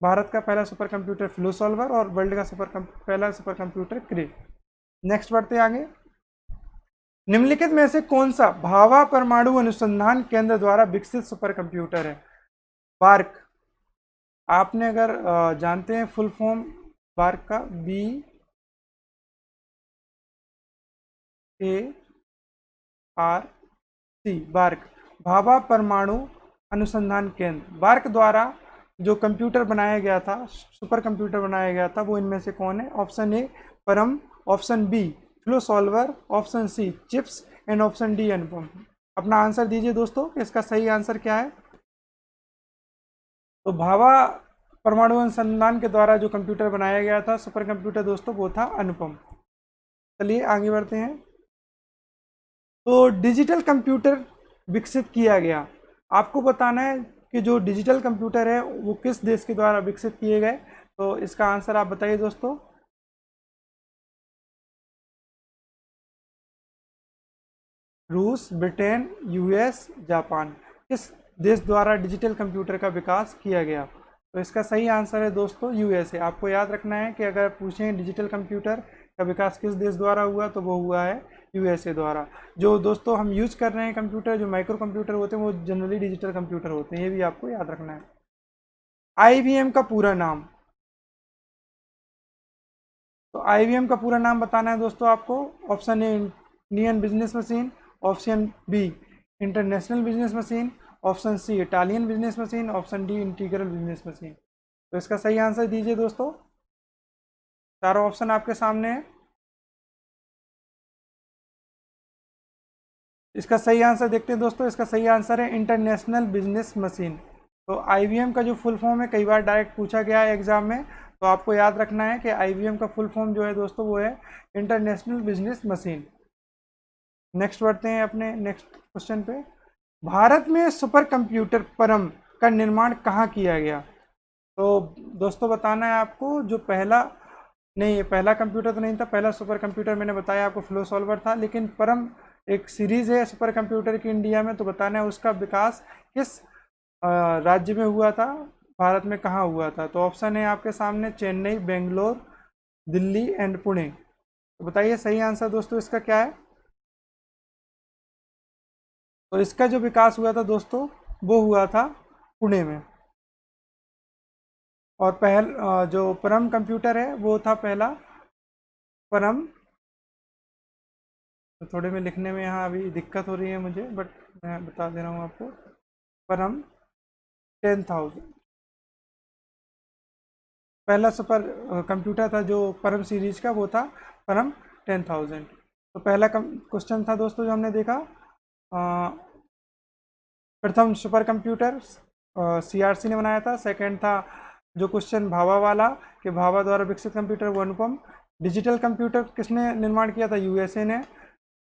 Speaker 1: भारत का पहला सुपर कंप्यूटर फिलोसॉल्वर और वर्ल्ड का पहला सुपर कंप्यूटर क्रे। नेक्स्ट बढ़ते आगे। निम्नलिखित में से कौन सा भाभा परमाणु अनुसंधान केंद्र द्वारा विकसित सुपर कंप्यूटर है? बार्क। आपने अगर जानते हैं फुल फॉर्म बार्क का, BARC, बार्क, भाभा परमाणु अनुसंधान केंद्र। बार्क द्वारा जो कंप्यूटर बनाया गया था, सुपर कंप्यूटर बनाया गया था, वो इनमें से कौन है? Option A Param, option B flow solver, option C chips and option D Anupam. अपना आंसर दीजिए दोस्तों, इसका सही आंसर क्या है? तो भाभा परमाणु अनुसंधान के द्वारा जो कंप्यूटर बनाया गया था सुपर कंप्यूटर दोस्तों, वो था अनुपम। चलिए आगे बढ़ते हैं। तो डिजिटल कंप्यूटर विकसित किया गया, आपको बताना है कि जो डिजिटल कंप्यूटर है वो किस देश के द्वारा विकसित किए गए। तो इसका आंसर आप बताइए दोस्तों। रूस, ब्रिटेन, यूएस, जापान, किस देश द्वारा डिजिटल कंप्यूटर का विकास किया गया? तो इसका सही आंसर है दोस्तों यूएसए। आपको याद रखना है कि अगर पूछें डिजिटल कंप्यूटर का विकास किस देश द्वारा हुआ, तो वो हुआ है यूएसए द्वारा। जो दोस्तों हम यूज कर रहे हैं कंप्यूटर, जो माइक्रो कंप्यूटर होते हैं, वो जनरली डिजिटल कंप्यूटर होते हैं, ये भी आपको याद रखना है। आईबीएम का पूरा नाम, तो आईबीएम का पूरा नाम बताना है दोस्तों आपको। Option A Indian business machine, option B international business machine, option C Italian business machine, option D integral business machine. तो इसका सही आंसर दीजिए दोस्तों, चारों ऑप्शन आपके सामने है। इसका सही आंसर देखते हैं दोस्तों, इसका सही आंसर है इंटरनेशनल बिजनेस मशीन। तो आईबीएम का जो फुल फॉर्म है, कई बार डायरेक्ट पूछा गया है एग्जाम में, तो आपको याद रखना है कि आईबीएम का फुल फॉर्म जो है दोस्तों, वो है इंटरनेशनल बिजनेस मशीन। नेक्स्ट बढ़ते हैं अपने नेक्स्ट क्वेश्चन पे। भारत में सुपर कंप्यूटर परम का निर्माण कहाँ किया गया? तो दोस्तों बताना है आपको, जो पहला, नहीं ये पहला कंप्यूटर तो नहीं था, पहला सुपर कंप्यूटर मैंने बताया आपको फ्लो सॉल्वर था, लेकिन परम एक सीरीज है सुपर कंप्यूटर की इंडिया में, तो बताना है उसका विकास किस राज्य में हुआ था, भारत में कहाँ हुआ था? तो ऑप्शन है आपके सामने चेन्नई, बेंगलोर, दिल्ली एंड पुणे। तो बताइए सही आंसर दोस्तों इसका क्या है? तो इसका जो विकास हुआ था दोस्तों, वो हुआ था पुणे में। और जो परम कंप्यूटर है वो था पहला परम, तो थोड़े में लिखने में यहाँ अभी दिक्कत हो रही है मुझे, बट मैं बता दे रहा हूँ आपको। परम 10,000 पहला सुपर कंप्यूटर था जो परम सीरीज का, वो था परम 10,000। तो पहला क्वेश्चन था दोस्तों जो हमने देखा, प्रथम सुपर कंप्यूटर सीआरसी ने बनाया था। सेकंड था जो क्वेश्चन भाभा वाला, कि भाभा द्वारा विकसित कंप्यूटर वो अनुपम। डिजिटल कंप्यूटर किसने निर्माण किया था? यूएसए ने।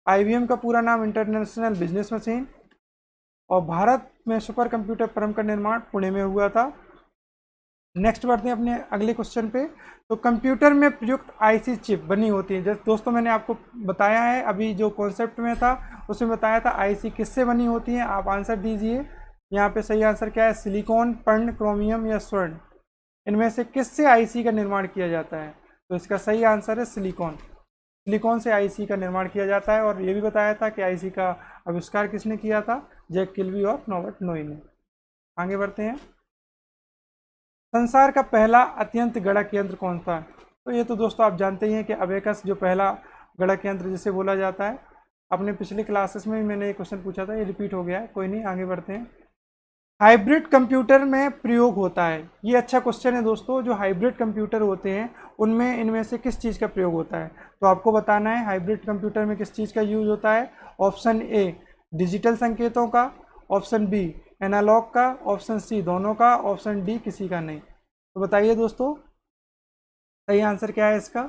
Speaker 1: आईबीएम का पूरा नाम इंटरनेशनल बिजनेस मशीन। और भारत में सुपर कंप्यूटर परम का निर्माण पुणे में हुआ था। नेक्स्ट बढ़ते हैं अपने अगले क्वेश्चन पे। तो कंप्यूटर में प्रयुक्त आईसी चिप बनी होती है, जैसे दोस्तों मैंने आपको बताया है, अभी जो कॉन्सेप्ट में था उसमें बताया था आईसी किससे बनी होती है। आप आंसर दीजिए यहाँ पे, सही आंसर क्या है? सिलिकॉन, पर्ण, क्रोमियम या स्वर्ण, इनमें से किससे आईसी का निर्माण किया जाता है? तो इसका सही आंसर है सिलिकॉन। सिलिकॉन से आईसी का निर्माण किया जाता है। और ये भी बताया था कि आईसी का आविष्कार किसने किया था? जैक किल्बी और नॉबर्ट नोई ने। आगे बढ़ते हैं। संसार का पहला अत्यंत गणक यंत्र कौन सा है? तो ये तो दोस्तों आप जानते ही हैं कि अबेकस जो पहला गणक यंत्र जिसे बोला जाता है। अपने पिछले क्लासेस में भी मैंने ये क्वेश्चन पूछा था, ये रिपीट हो गया है, कोई नहीं, आगे बढ़ते हैं। हाइब्रिड कंप्यूटर में प्रयोग होता है, ये अच्छा क्वेश्चन है दोस्तों। जो हाइब्रिड कंप्यूटर होते हैं उनमें इनमें से किस चीज़ का प्रयोग होता है? तो आपको बताना है हाइब्रिड कंप्यूटर में किस चीज़ का यूज होता है। ऑप्शन ए डिजिटल संकेतों का, ऑप्शन बी एनालॉग का, ऑप्शन सी दोनों का, ऑप्शन डी किसी का नहीं। तो बताइए दोस्तों सही आंसर क्या है इसका?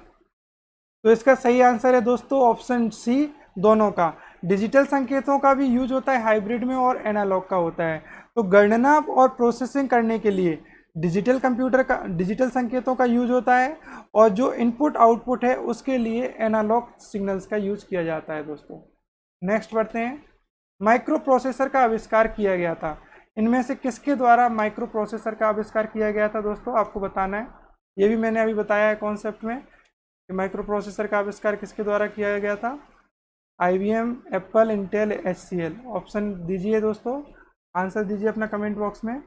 Speaker 1: तो इसका सही आंसर है दोस्तों ऑप्शन सी दोनों का। डिजिटल संकेतों का भी यूज होता है हाइब्रिड में, और एनालॉग का होता है। तो गणना और प्रोसेसिंग करने के लिए डिजिटल संकेतों का यूज होता है, और जो इनपुट आउटपुट है उसके लिए एनालॉग सिग्नल्स का यूज किया जाता है दोस्तों। नेक्स्ट बढ़ते हैं। माइक्रो प्रोसेसर का आविष्कार किया गया था, इनमें से किसके द्वारा माइक्रो प्रोसेसर का आविष्कार किया गया था दोस्तों? आपको बताना है। ये भी मैंने अभी बताया है कॉन्सेप्ट में कि माइक्रो प्रोसेसर का आविष्कार किसके द्वारा किया गया था। IBM, Apple, Intel, HCL। Option दीजिए दोस्तों, आंसर दीजिए अपना कमेंट बॉक्स में।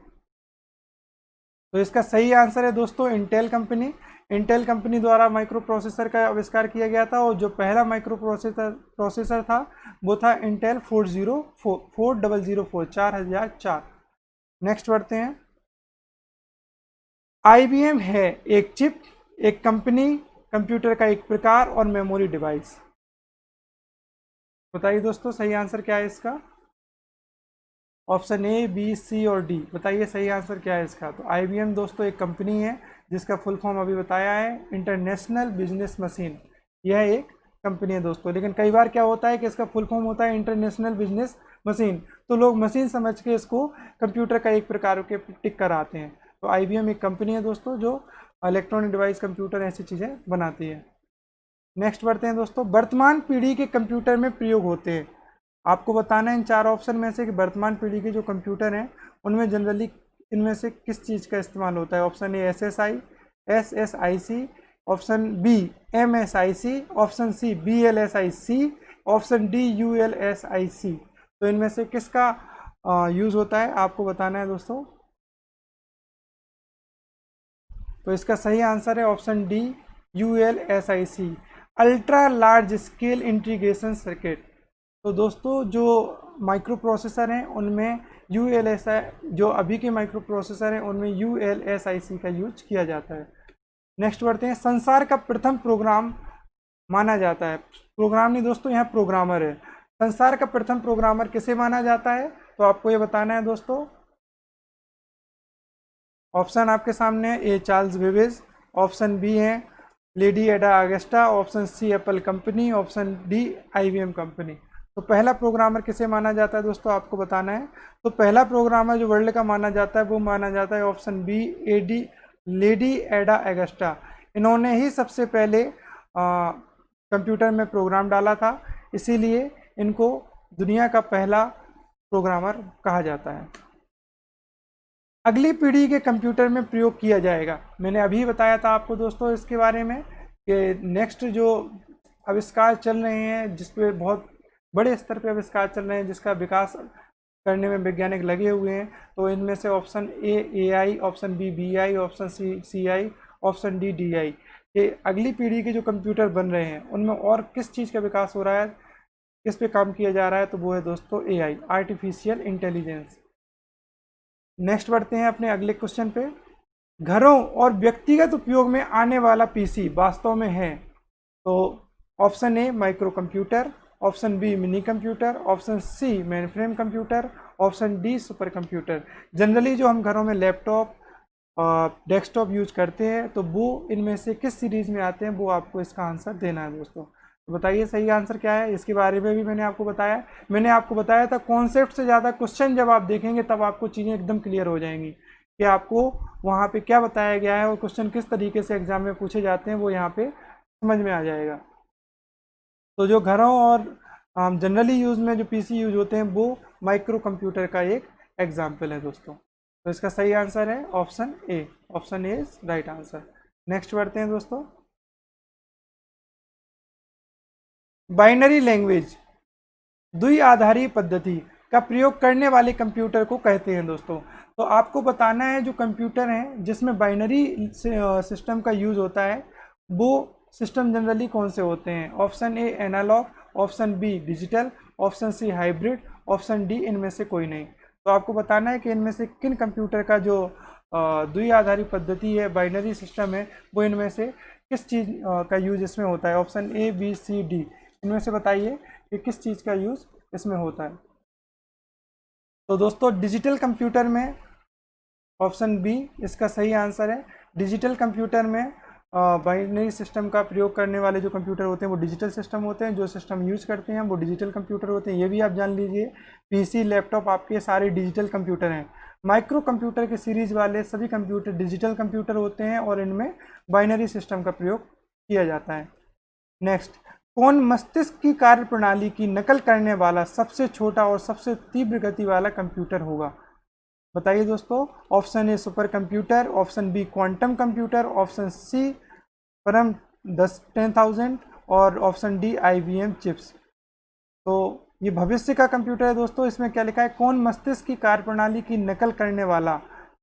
Speaker 1: तो इसका सही आंसर है दोस्तों इंटेल कंपनी। इंटेल कंपनी द्वारा माइक्रो प्रोसेसर का आविष्कार किया गया था और जो पहला माइक्रो प्रोसेसर था वो था इंटेल 4004 4004। नेक्स्ट बढ़ते हैं। IBM है एक चिप, एक कंपनी, कंप्यूटर का एक प्रकार और मेमोरी डिवाइस। बताइए दोस्तों सही आंसर क्या है इसका। ऑप्शन ए, बी, सी और डी, बताइए सही आंसर क्या है इसका। तो IBM दोस्तों एक कंपनी है जिसका फुल फॉर्म अभी बताया है इंटरनेशनल बिजनेस मशीन। यह एक कंपनी है दोस्तों, लेकिन कई बार क्या होता है कि इसका फुल फॉर्म होता है इंटरनेशनल बिजनेस मशीन, तो लोग मशीन समझ के इसको कंप्यूटर का एक प्रकार के टिक कराते हैं। तो IBM एक कंपनी है दोस्तों जो इलेक्ट्रॉनिक डिवाइस, कंप्यूटर, ऐसी चीज़ें बनाती है। नेक्स्ट बढ़ते हैं दोस्तों। वर्तमान पीढ़ी के कंप्यूटर में प्रयोग होते हैं। आपको बताना है इन चार ऑप्शन में से कि वर्तमान पीढ़ी के जो कंप्यूटर हैं उनमें जनरली इनमें से किस चीज़ का इस्तेमाल होता है। Option A SSIC, option B MSIC, option C BLSIC, option D ULSIC। तो इनमें से किसका यूज़ होता है आपको बताना है दोस्तों। तो इसका सही आंसर है option D ULSIC, ultra large scale integration circuit. तो दोस्तों जो माइक्रो प्रोसेसर हैं उनमें ULSI, जो अभी के माइक्रो प्रोसेसर हैं उनमें ULSIC का यूज किया जाता है। नेक्स्ट बढ़ते हैं। संसार का प्रथम प्रोग्राम माना जाता है, प्रोग्राम नहीं दोस्तों यहाँ प्रोग्रामर है। संसार का प्रथम प्रोग्रामर किसे माना जाता है तो आपको ये बताना है दोस्तों। ऑप्शन आपके सामने है, A Charles Babbage, option B है lady Ada Augusta, option C Apple company, option D IBM company. तो पहला प्रोग्रामर किसे माना जाता है दोस्तों आपको बताना है। तो पहला प्रोग्रामर जो वर्ल्ड का माना जाता है वो माना जाता है option B lady Ada Agusta. इन्होंने ही सबसे पहले कंप्यूटर में प्रोग्राम डाला था, इसीलिए इनको दुनिया का पहला प्रोग्रामर कहा जाता है। अगली पीढ़ी के कंप्यूटर में प्रयोग किया जाएगा, मैंने अभी बताया था आपको दोस्तों इसके बारे में कि नेक्स्ट जो आविष्कार चल रहे हैं जिस पे बहुत बड़े स्तर पे आविष्कार चल रहे हैं, जिसका विकास करने में वैज्ञानिक लगे हुए हैं, तो इनमें से option A AI, option B BI, option C CI, option D DI। ये अगली पीढ़ी के जो कंप्यूटर बन रहे हैं उनमें और किस चीज़ का विकास हो रहा है, किस पे काम किया जा रहा है, तो वो है दोस्तों AI, आर्टिफिशियल इंटेलिजेंस। नेक्स्ट बढ़ते हैं अपने अगले क्वेश्चन पे। घरों और व्यक्तिगत उपयोग में आने वाला PC वास्तव में है। तो option A micro computer, option B mini computer, option C mainframe computer, option D super computer. Generally जो हम घरों में लैपटॉप डेस्कटॉप यूज करते हैं तो वो इनमें से किस सीरीज में आते हैं, वो आपको इसका आंसर देना है दोस्तों। तो बताइए सही आंसर क्या है। इसके बारे में भी मैंने आपको बताया था कॉन्सेप्ट से ज़्यादा क्वेश्चन जब आप देखेंगे तब आपको चीज़ें एकदम क्लियर हो जाएंगी कि आपको वहाँ पे क्या बताया गया है और क्वेश्चन किस तरीके से एग्जाम में पूछे जाते हैं, वो यहाँ पे समझ में आ जाएगा। तो जो घरों और जनरली यूज़ में जो PC यूज होते हैं वो माइक्रो कंप्यूटर का एक एग्जाम्पल है दोस्तों। तो इसका सही आंसर है option A, option A is right answer. Next बढ़ते हैं दोस्तों। बाइनरी लैंग्वेज द्विआधारी पद्धति का प्रयोग करने वाले कंप्यूटर को कहते हैं दोस्तों। तो आपको बताना है जो कंप्यूटर हैं जिसमें बाइनरी सिस्टम का यूज़ होता है वो सिस्टम जनरली कौन से होते हैं। Option A analog, option B digital, option C hybrid, option D इनमें से कोई नहीं। तो आपको बताना है कि इनमें से किन कंप्यूटर का जो द्विआधारी पद्धति है, बाइनरी सिस्टम है, वो इनमें से किस चीज़ का यूज इसमें होता है। Option A B C D इनमें से बताइए कि किस चीज़ का यूज़ इसमें होता है। तो दोस्तों डिजिटल कंप्यूटर में ऑप्शन बी इसका सही आंसर है। डिजिटल कंप्यूटर में बाइनरी सिस्टम का प्रयोग करने वाले जो कंप्यूटर होते हैं वो डिजिटल सिस्टम होते हैं, जो सिस्टम यूज करते हैं वो डिजिटल कंप्यूटर होते हैं। ये भी आप जान लीजिए PC लैपटॉप आपके सारे डिजिटल कंप्यूटर हैं। माइक्रो कंप्यूटर के सीरीज वाले सभी कंप्यूटर डिजिटल कंप्यूटर होते हैं और इनमें बाइनरी सिस्टम का प्रयोग किया जाता है। नेक्स्ट, कौन मस्तिष्क की कार्य प्रणाली की नकल करने वाला सबसे छोटा और सबसे तीव्र गति वाला कंप्यूटर होगा। बताइए दोस्तों। Option A super computer, option B quantum computer, option C Param 10,000 और ऑप्शन डी IBM चिप्स। तो ये भविष्य का कंप्यूटर है दोस्तों। इसमें क्या लिखा है, कौन मस्तिष्क की कार्यप्रणाली की नकल करने वाला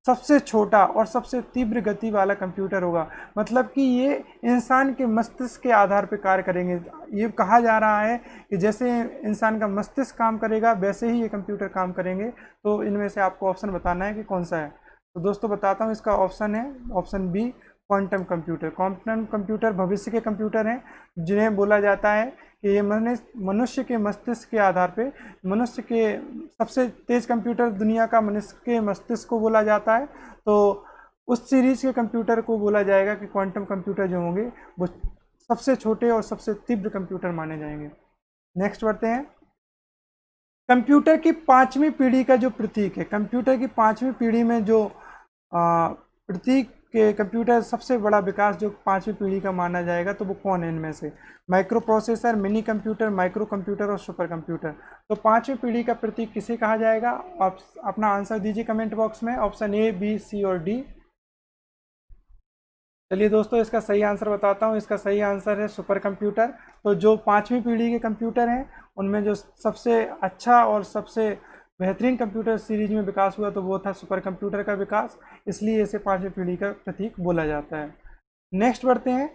Speaker 1: सबसे छोटा और सबसे तीव्र गति वाला कंप्यूटर होगा। मतलब कि ये इंसान के मस्तिष्क के आधार पर कार्य करेंगे। ये कहा जा रहा है कि जैसे इंसान का मस्तिष्क काम करेगा वैसे ही ये कंप्यूटर काम करेंगे। तो इनमें से आपको ऑप्शन बताना है कि कौन सा है। तो दोस्तों बताता हूँ, इसका ऑप्शन है option B, quantum computer. Quantum computer भविष्य के कंप्यूटर हैं जिन्हें बोला जाता है कि ये मनुष्य के मस्तिष्क के आधार पे, मनुष्य के सबसे तेज कंप्यूटर दुनिया का मनुष्य के मस्तिष्क को बोला जाता है। तो उस सीरीज के कंप्यूटर को बोला जाएगा कि क्वांटम कंप्यूटर जो होंगे वो सबसे छोटे और सबसे तीव्र कंप्यूटर माने जाएंगे। नेक्स्ट बढ़ते हैं। कंप्यूटर की पांचवी पीढ़ी का जो प्रतीक है, कंप्यूटर की पांचवी पीढ़ी में जो प्रतीक के कंप्यूटर सबसे बड़ा विकास जो पांचवी पीढ़ी का माना जाएगा, तो वो कौन है इनमें से? Micro processor, mini computer, micro computer और सुपर कंप्यूटर। तो पांचवी पीढ़ी का प्रतीक किसे कहा जाएगा? आप अपना आंसर दीजिए कमेंट बॉक्स में, ऑप्शन ए, बी, सी और डी। चलिए दोस्तों, इसका सही आंसर बताता हूँ। इसका सही आंसर है सुपर कंप्यूटर। तो जो पांचवी पीढ़ी के कंप्यूटर हैं उनमें जो सबसे अच्छा और सबसे बेहतरीन कंप्यूटर सीरीज में विकास हुआ तो वो था सुपर कंप्यूटर का विकास, इसलिए इसे पांचवी पीढ़ी का प्रतीक बोला जाता है। नेक्स्ट बढ़ते हैं।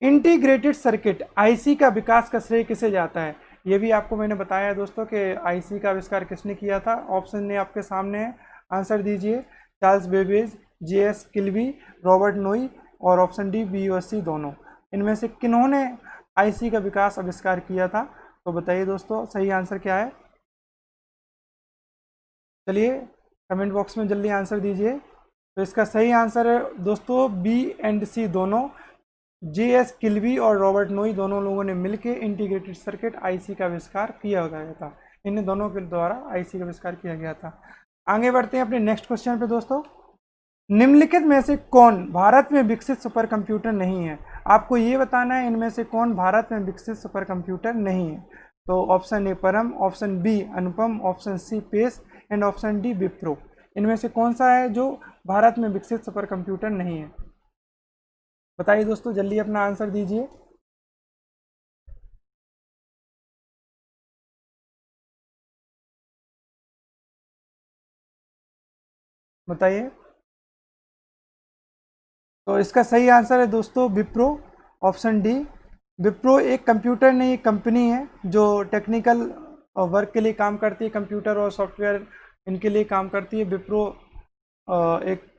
Speaker 1: इंटीग्रेटेड सर्किट आईसी का विकास का श्रेय किसे जाता है? ये भी आपको मैंने बताया दोस्तों कि आईसी का आविष्कार किसने किया था। ऑप्शन ने आपके सामने है, आंसर दीजिए। Charles Babbage, JS Kilby, Robert नोई और ऑप्शन डी, बीयूएससी दोनों। इनमें से किन्होंने आईसी का विकास आविष्कार किया था? तो बताइए दोस्तों, सही आंसर क्या है? चलिए कमेंट बॉक्स में जल्दी आंसर दीजिए। तो इसका सही आंसर है दोस्तों बी एंड सी दोनों। जेएस किल्बी और रॉबर्ट नोई दोनों लोगों ने मिलकर इंटीग्रेटेड सर्किट आईसी का आविष्कार किया गया था। इन दोनों के द्वारा आईसी का आविष्कार किया गया था। आगे बढ़ते हैं अपने नेक्स्ट क्वेश्चन पे दोस्तों। निम्नलिखित में से कौन भारत में विकसित सुपर कंप्यूटर नहीं है? आपको ये बताना है इनमें से कौन भारत में विकसित सुपर कंप्यूटर नहीं है। तो option A Param, option B Anupam, option C PACE and option D Wipro. इनमें से कौन सा है जो भारत में विकसित सुपर कंप्यूटर नहीं है? बताइए दोस्तों, जल्दी अपना आंसर दीजिए। बताइए। तो इसका सही आंसर है दोस्तों विप्रो, ऑप्शन डी। विप्रो एक कंप्यूटर नहीं, एक कंपनी है जो टेक्निकल वर्क के लिए काम करती है, कंप्यूटर और सॉफ्टवेयर इनके लिए काम करती है। विप्रो एक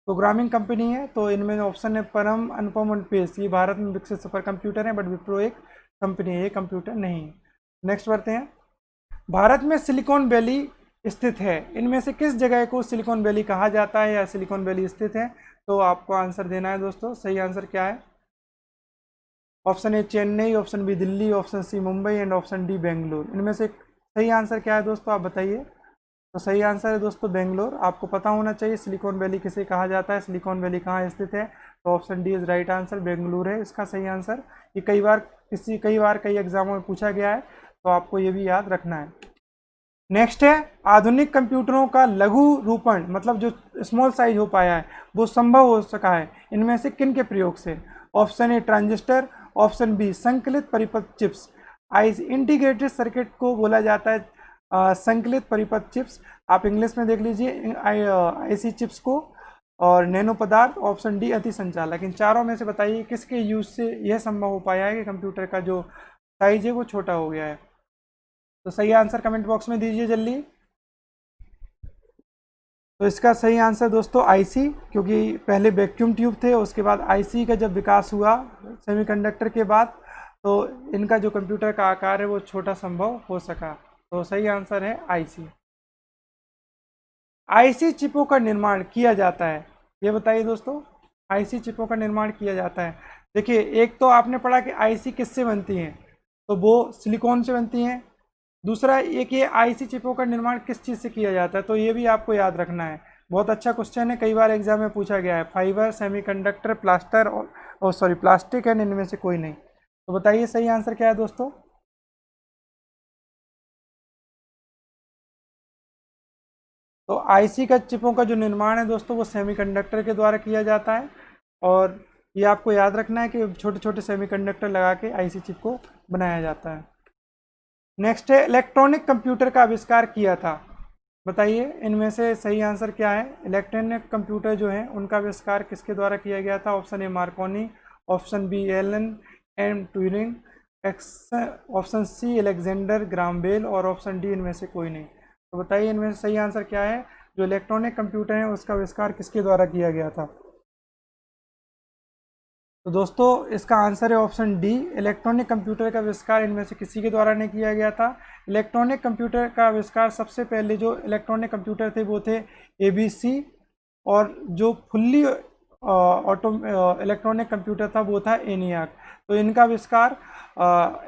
Speaker 1: प्रोग्रामिंग कंपनी है। तो इनमें ऑप्शन है परम, अनुपम और पेस, ये भारत में विकसित सुपर कंप्यूटर है, बट विप्रो एक कंपनी है, ये कंप्यूटर नहीं है। नेक्स्ट बढ़ते हैं। भारत में सिलिकॉन वैली स्थित है, इनमें से किस जगह को सिलिकॉन वैली कहा जाता है या सिलिकॉन वैली स्थित है? तो आपको आंसर देना है दोस्तों। सही आंसर क्या है? Option A Chennai, option B Delhi, option C Mumbai and option D Bengaluru. इनमें से सही आंसर क्या है दोस्तों, आप बताइए। तो सही आंसर है दोस्तों बेंगलोर। आपको पता होना चाहिए सिलिकॉन वैली किसे कहा जाता है, सिलिकॉन वैली कहाँ स्थित है। तो option D is right answer, Bengaluru है इसका सही आंसर। ये कई बार कई एग्जामों में पूछा गया है, तो आपको ये भी याद रखना है। नेक्स्ट है, आधुनिक कंप्यूटरों का लघु रूपण, मतलब जो स्मॉल साइज हो पाया है वो संभव हो सका है इनमें से किन के प्रयोग से? Option A transistor, option B संकलित परिपथ चिप्स। आईसी इंटीग्रेटेड सर्किट को बोला जाता है संकलित परिपथ चिप्स। आप इंग्लिश में देख लीजिए आईसी चिप्स को। और नैनो पदार्थ, ऑप्शन डी अति संचालक। इन चारों में से बताइए किसके यूज से यह संभव हो पाया है कि कंप्यूटर का जो साइज है वो छोटा हो गया है। तो सही आंसर कमेंट बॉक्स में दीजिए जल्दी। तो इसका सही आंसर दोस्तों आईसी, क्योंकि पहले वैक्यूम ट्यूब थे, उसके बाद आईसी का जब विकास हुआ सेमीकंडक्टर के बाद, तो इनका जो कंप्यूटर का आकार है वो छोटा संभव हो सका। तो सही आंसर है आईसी। आईसी चिपों का निर्माण किया जाता है, ये बताइए दोस्तों। आईसी चिपों का निर्माण किया जाता है। देखिए, एक तो आपने पढ़ा कि आईसी किससे बनती हैं, तो वो सिलिकॉन से बनती हैं। दूसरा एक ये आईसी चिपों का निर्माण किस चीज़ से किया जाता है, तो ये भी आपको याद रखना है। बहुत अच्छा क्वेश्चन है, कई बार एग्जाम में पूछा गया है। फाइबर, सेमीकंडक्टर, प्लास्टर और सॉरी प्लास्टिक है, इनमें से कोई नहीं। तो बताइए सही आंसर क्या है दोस्तों। तो आईसी का चिपों का जो निर्माण है दोस्तों वो सेमीकंडक्टर के द्वारा किया जाता है। और ये आपको याद रखना है कि छोटे छोटे सेमीकंडक्टर लगा के आईसी चिप को बनाया जाता है। नेक्स्ट है इलेक्ट्रॉनिक कंप्यूटर का आविष्कार किया था। बताइए इनमें से सही आंसर क्या है। इलेक्ट्रॉनिक कंप्यूटर जो है उनका आविष्कार किसके द्वारा किया गया था। Option A Marconi, option B Alan M Turing, option C Alexander Graham Bell और ऑप्शन डी इनमें से कोई नहीं। तो बताइए इनमें से सही आंसर क्या है। जो इलेक्ट्रॉनिक कंप्यूटर है उसका आविष्कार किसके द्वारा किया गया था। तो दोस्तों इसका आंसर है ऑप्शन डी, इलेक्ट्रॉनिक कंप्यूटर का आविष्कार इनमें से किसी के द्वारा नहीं किया गया था। इलेक्ट्रॉनिक कंप्यूटर का आविष्कार सबसे पहले जो इलेक्ट्रॉनिक कंप्यूटर थे वो थे एबीसी, और जो फुल्ली ऑटो इलेक्ट्रॉनिक कंप्यूटर था वो था एनियाक। तो इनका आविष्कार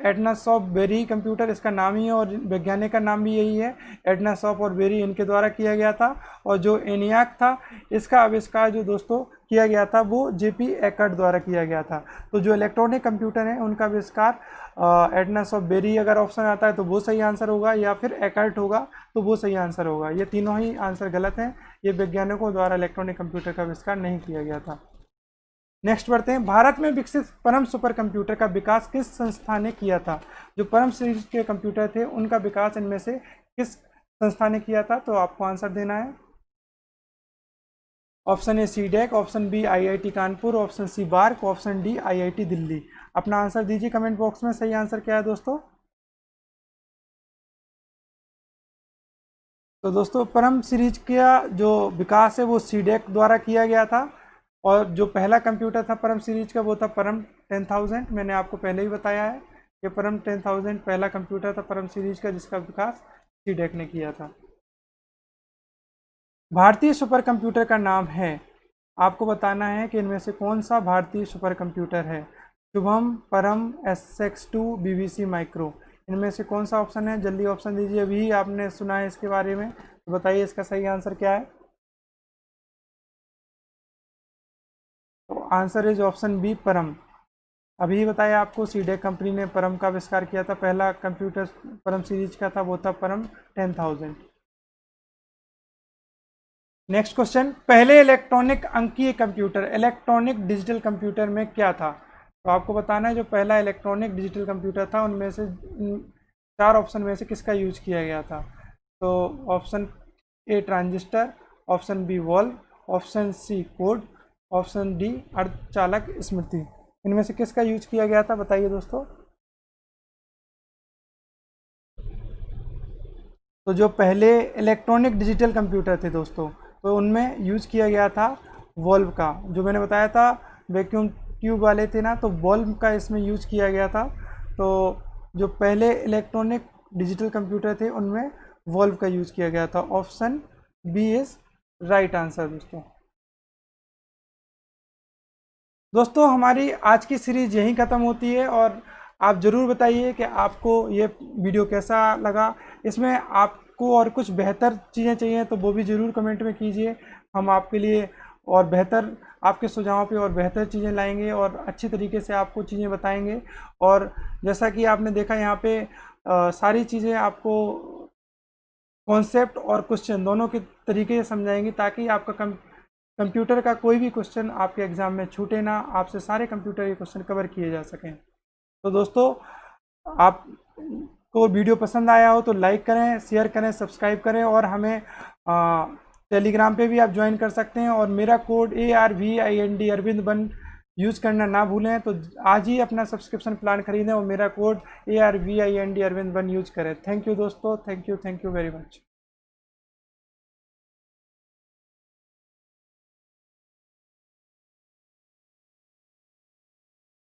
Speaker 1: एडना शॉप बेरी कंप्यूटर इसका नाम ही है और वैज्ञानिक का नाम भी यही है। एडना शॉप और बेरी इनके द्वारा किया गया था। और जो एनियाक था इसका आविष्कार जो दोस्तों किया गया था वो जेपी एकर्ट द्वारा किया गया था। तो जो इलेक्ट्रॉनिक कंप्यूटर है उनका आविष्कार एडना शॉप बेरी अगर ऑप्शन आता है तो वो सही आंसर होगा, या फिर एकर्ट होगा तो वो सही आंसर होगा। ये तीनों ही आंसर गलत हैं। ये वैज्ञानिकों द्वारा इलेक्ट्रॉनिक कंप्यूटर का आविष्कार नहीं किया गया था। नेक्स्ट बढ़ते हैं। भारत में विकसित परम सुपर कंप्यूटर का विकास किस संस्था ने किया था। जो परम सीरीज के कंप्यूटर थे उनका विकास इनमें से किस संस्था ने किया था। तो आपको आंसर देना है। Option A CDAC, option B IIT Kanpur, option C BARC, option D IIT Delhi. अपना आंसर दीजिए कमेंट बॉक्स में। सही आंसर क्या है दोस्तों। तो दोस्तों परम सीरीज का जो विकास है वो सीडेक द्वारा किया गया था। और जो पहला कंप्यूटर था परम सीरीज का वो था परम 10,000। मैंने आपको पहले ही बताया है कि परम 10,000 पहला कंप्यूटर था परम सीरीज का जिसका विकास सीडेक ने किया था। भारतीय सुपर कंप्यूटर का नाम है। आपको बताना है कि इनमें से कौन सा भारतीय सुपर कंप्यूटर है। शुभम, परम, SX2, BBC माइक्रो। इनमें से कौन सा ऑप्शन है। जल्दी ऑप्शन दीजिए। अभी आपने सुना है इसके बारे में, तो बताइए इसका सही आंसर क्या है। तो आंसर इज ऑप्शन बी परम। अभी बताया आपको सीडेक कंपनी ने परम का आविष्कार किया था। पहला कंप्यूटर परम सीरीज का था वो था परम 10,000। Next question. पहले इलेक्ट्रॉनिक अंकीय कंप्यूटर इलेक्ट्रॉनिक डिजिटल कंप्यूटर में क्या था। तो आपको बताना है जो पहला इलेक्ट्रॉनिक डिजिटल कंप्यूटर था उनमें से चार ऑप्शन में से किसका यूज किया गया था। तो option A transistor, option B valve, option C code, option D अर्धचालक स्मृति। इनमें से किसका यूज किया गया था बताइए दोस्तों। तो जो पहले इलेक्ट्रॉनिक डिजिटल कंप्यूटर थे दोस्तों तो उनमें यूज किया गया था वॉल्व का। जो मैंने बताया था वैक्यूम ट्यूब वाले थे ना, तो वॉल्व का इसमें यूज किया गया था। तो जो पहले इलेक्ट्रॉनिक डिजिटल कंप्यूटर थे उनमें वॉल्व का यूज किया गया था। Option B is right answer दोस्तों। दोस्तों हमारी आज की सीरीज यहीं ख़त्म होती है और आप ज़रूर बताइए कि आपको ये वीडियो कैसा लगा। इसमें आपको और कुछ बेहतर चीज़ें चाहिए तो वो भी ज़रूर कमेंट में कीजिए। हम आपके लिए और बेहतर आपके सुझावों पे और बेहतर चीज़ें लाएंगे और अच्छी तरीके से आपको चीज़ें बताएंगे। और जैसा कि आपने देखा यहाँ पे सारी चीज़ें आपको कॉन्सेप्ट और क्वेश्चन दोनों के तरीके से समझाएंगी ताकि आपका कंप्यूटर का कोई भी क्वेश्चन आपके एग्ज़ाम में छूटे ना, आपसे सारे कंप्यूटर के क्वेश्चन कवर किए जा सकें। तो दोस्तों आपको वीडियो पसंद आया हो तो लाइक करें, शेयर करें, सब्सक्राइब करें और हमें टेलीग्राम पे भी आप ज्वाइन कर सकते हैं। और मेरा कोड ARVIND अरविंद1 यूज़ करना ना भूलें। तो आज ही अपना सब्सक्रिप्शन प्लान खरीदें और मेरा कोड ARVIND अरविंद1 यूज़ करें। थैंक यू दोस्तों, थैंक यू वेरी मच।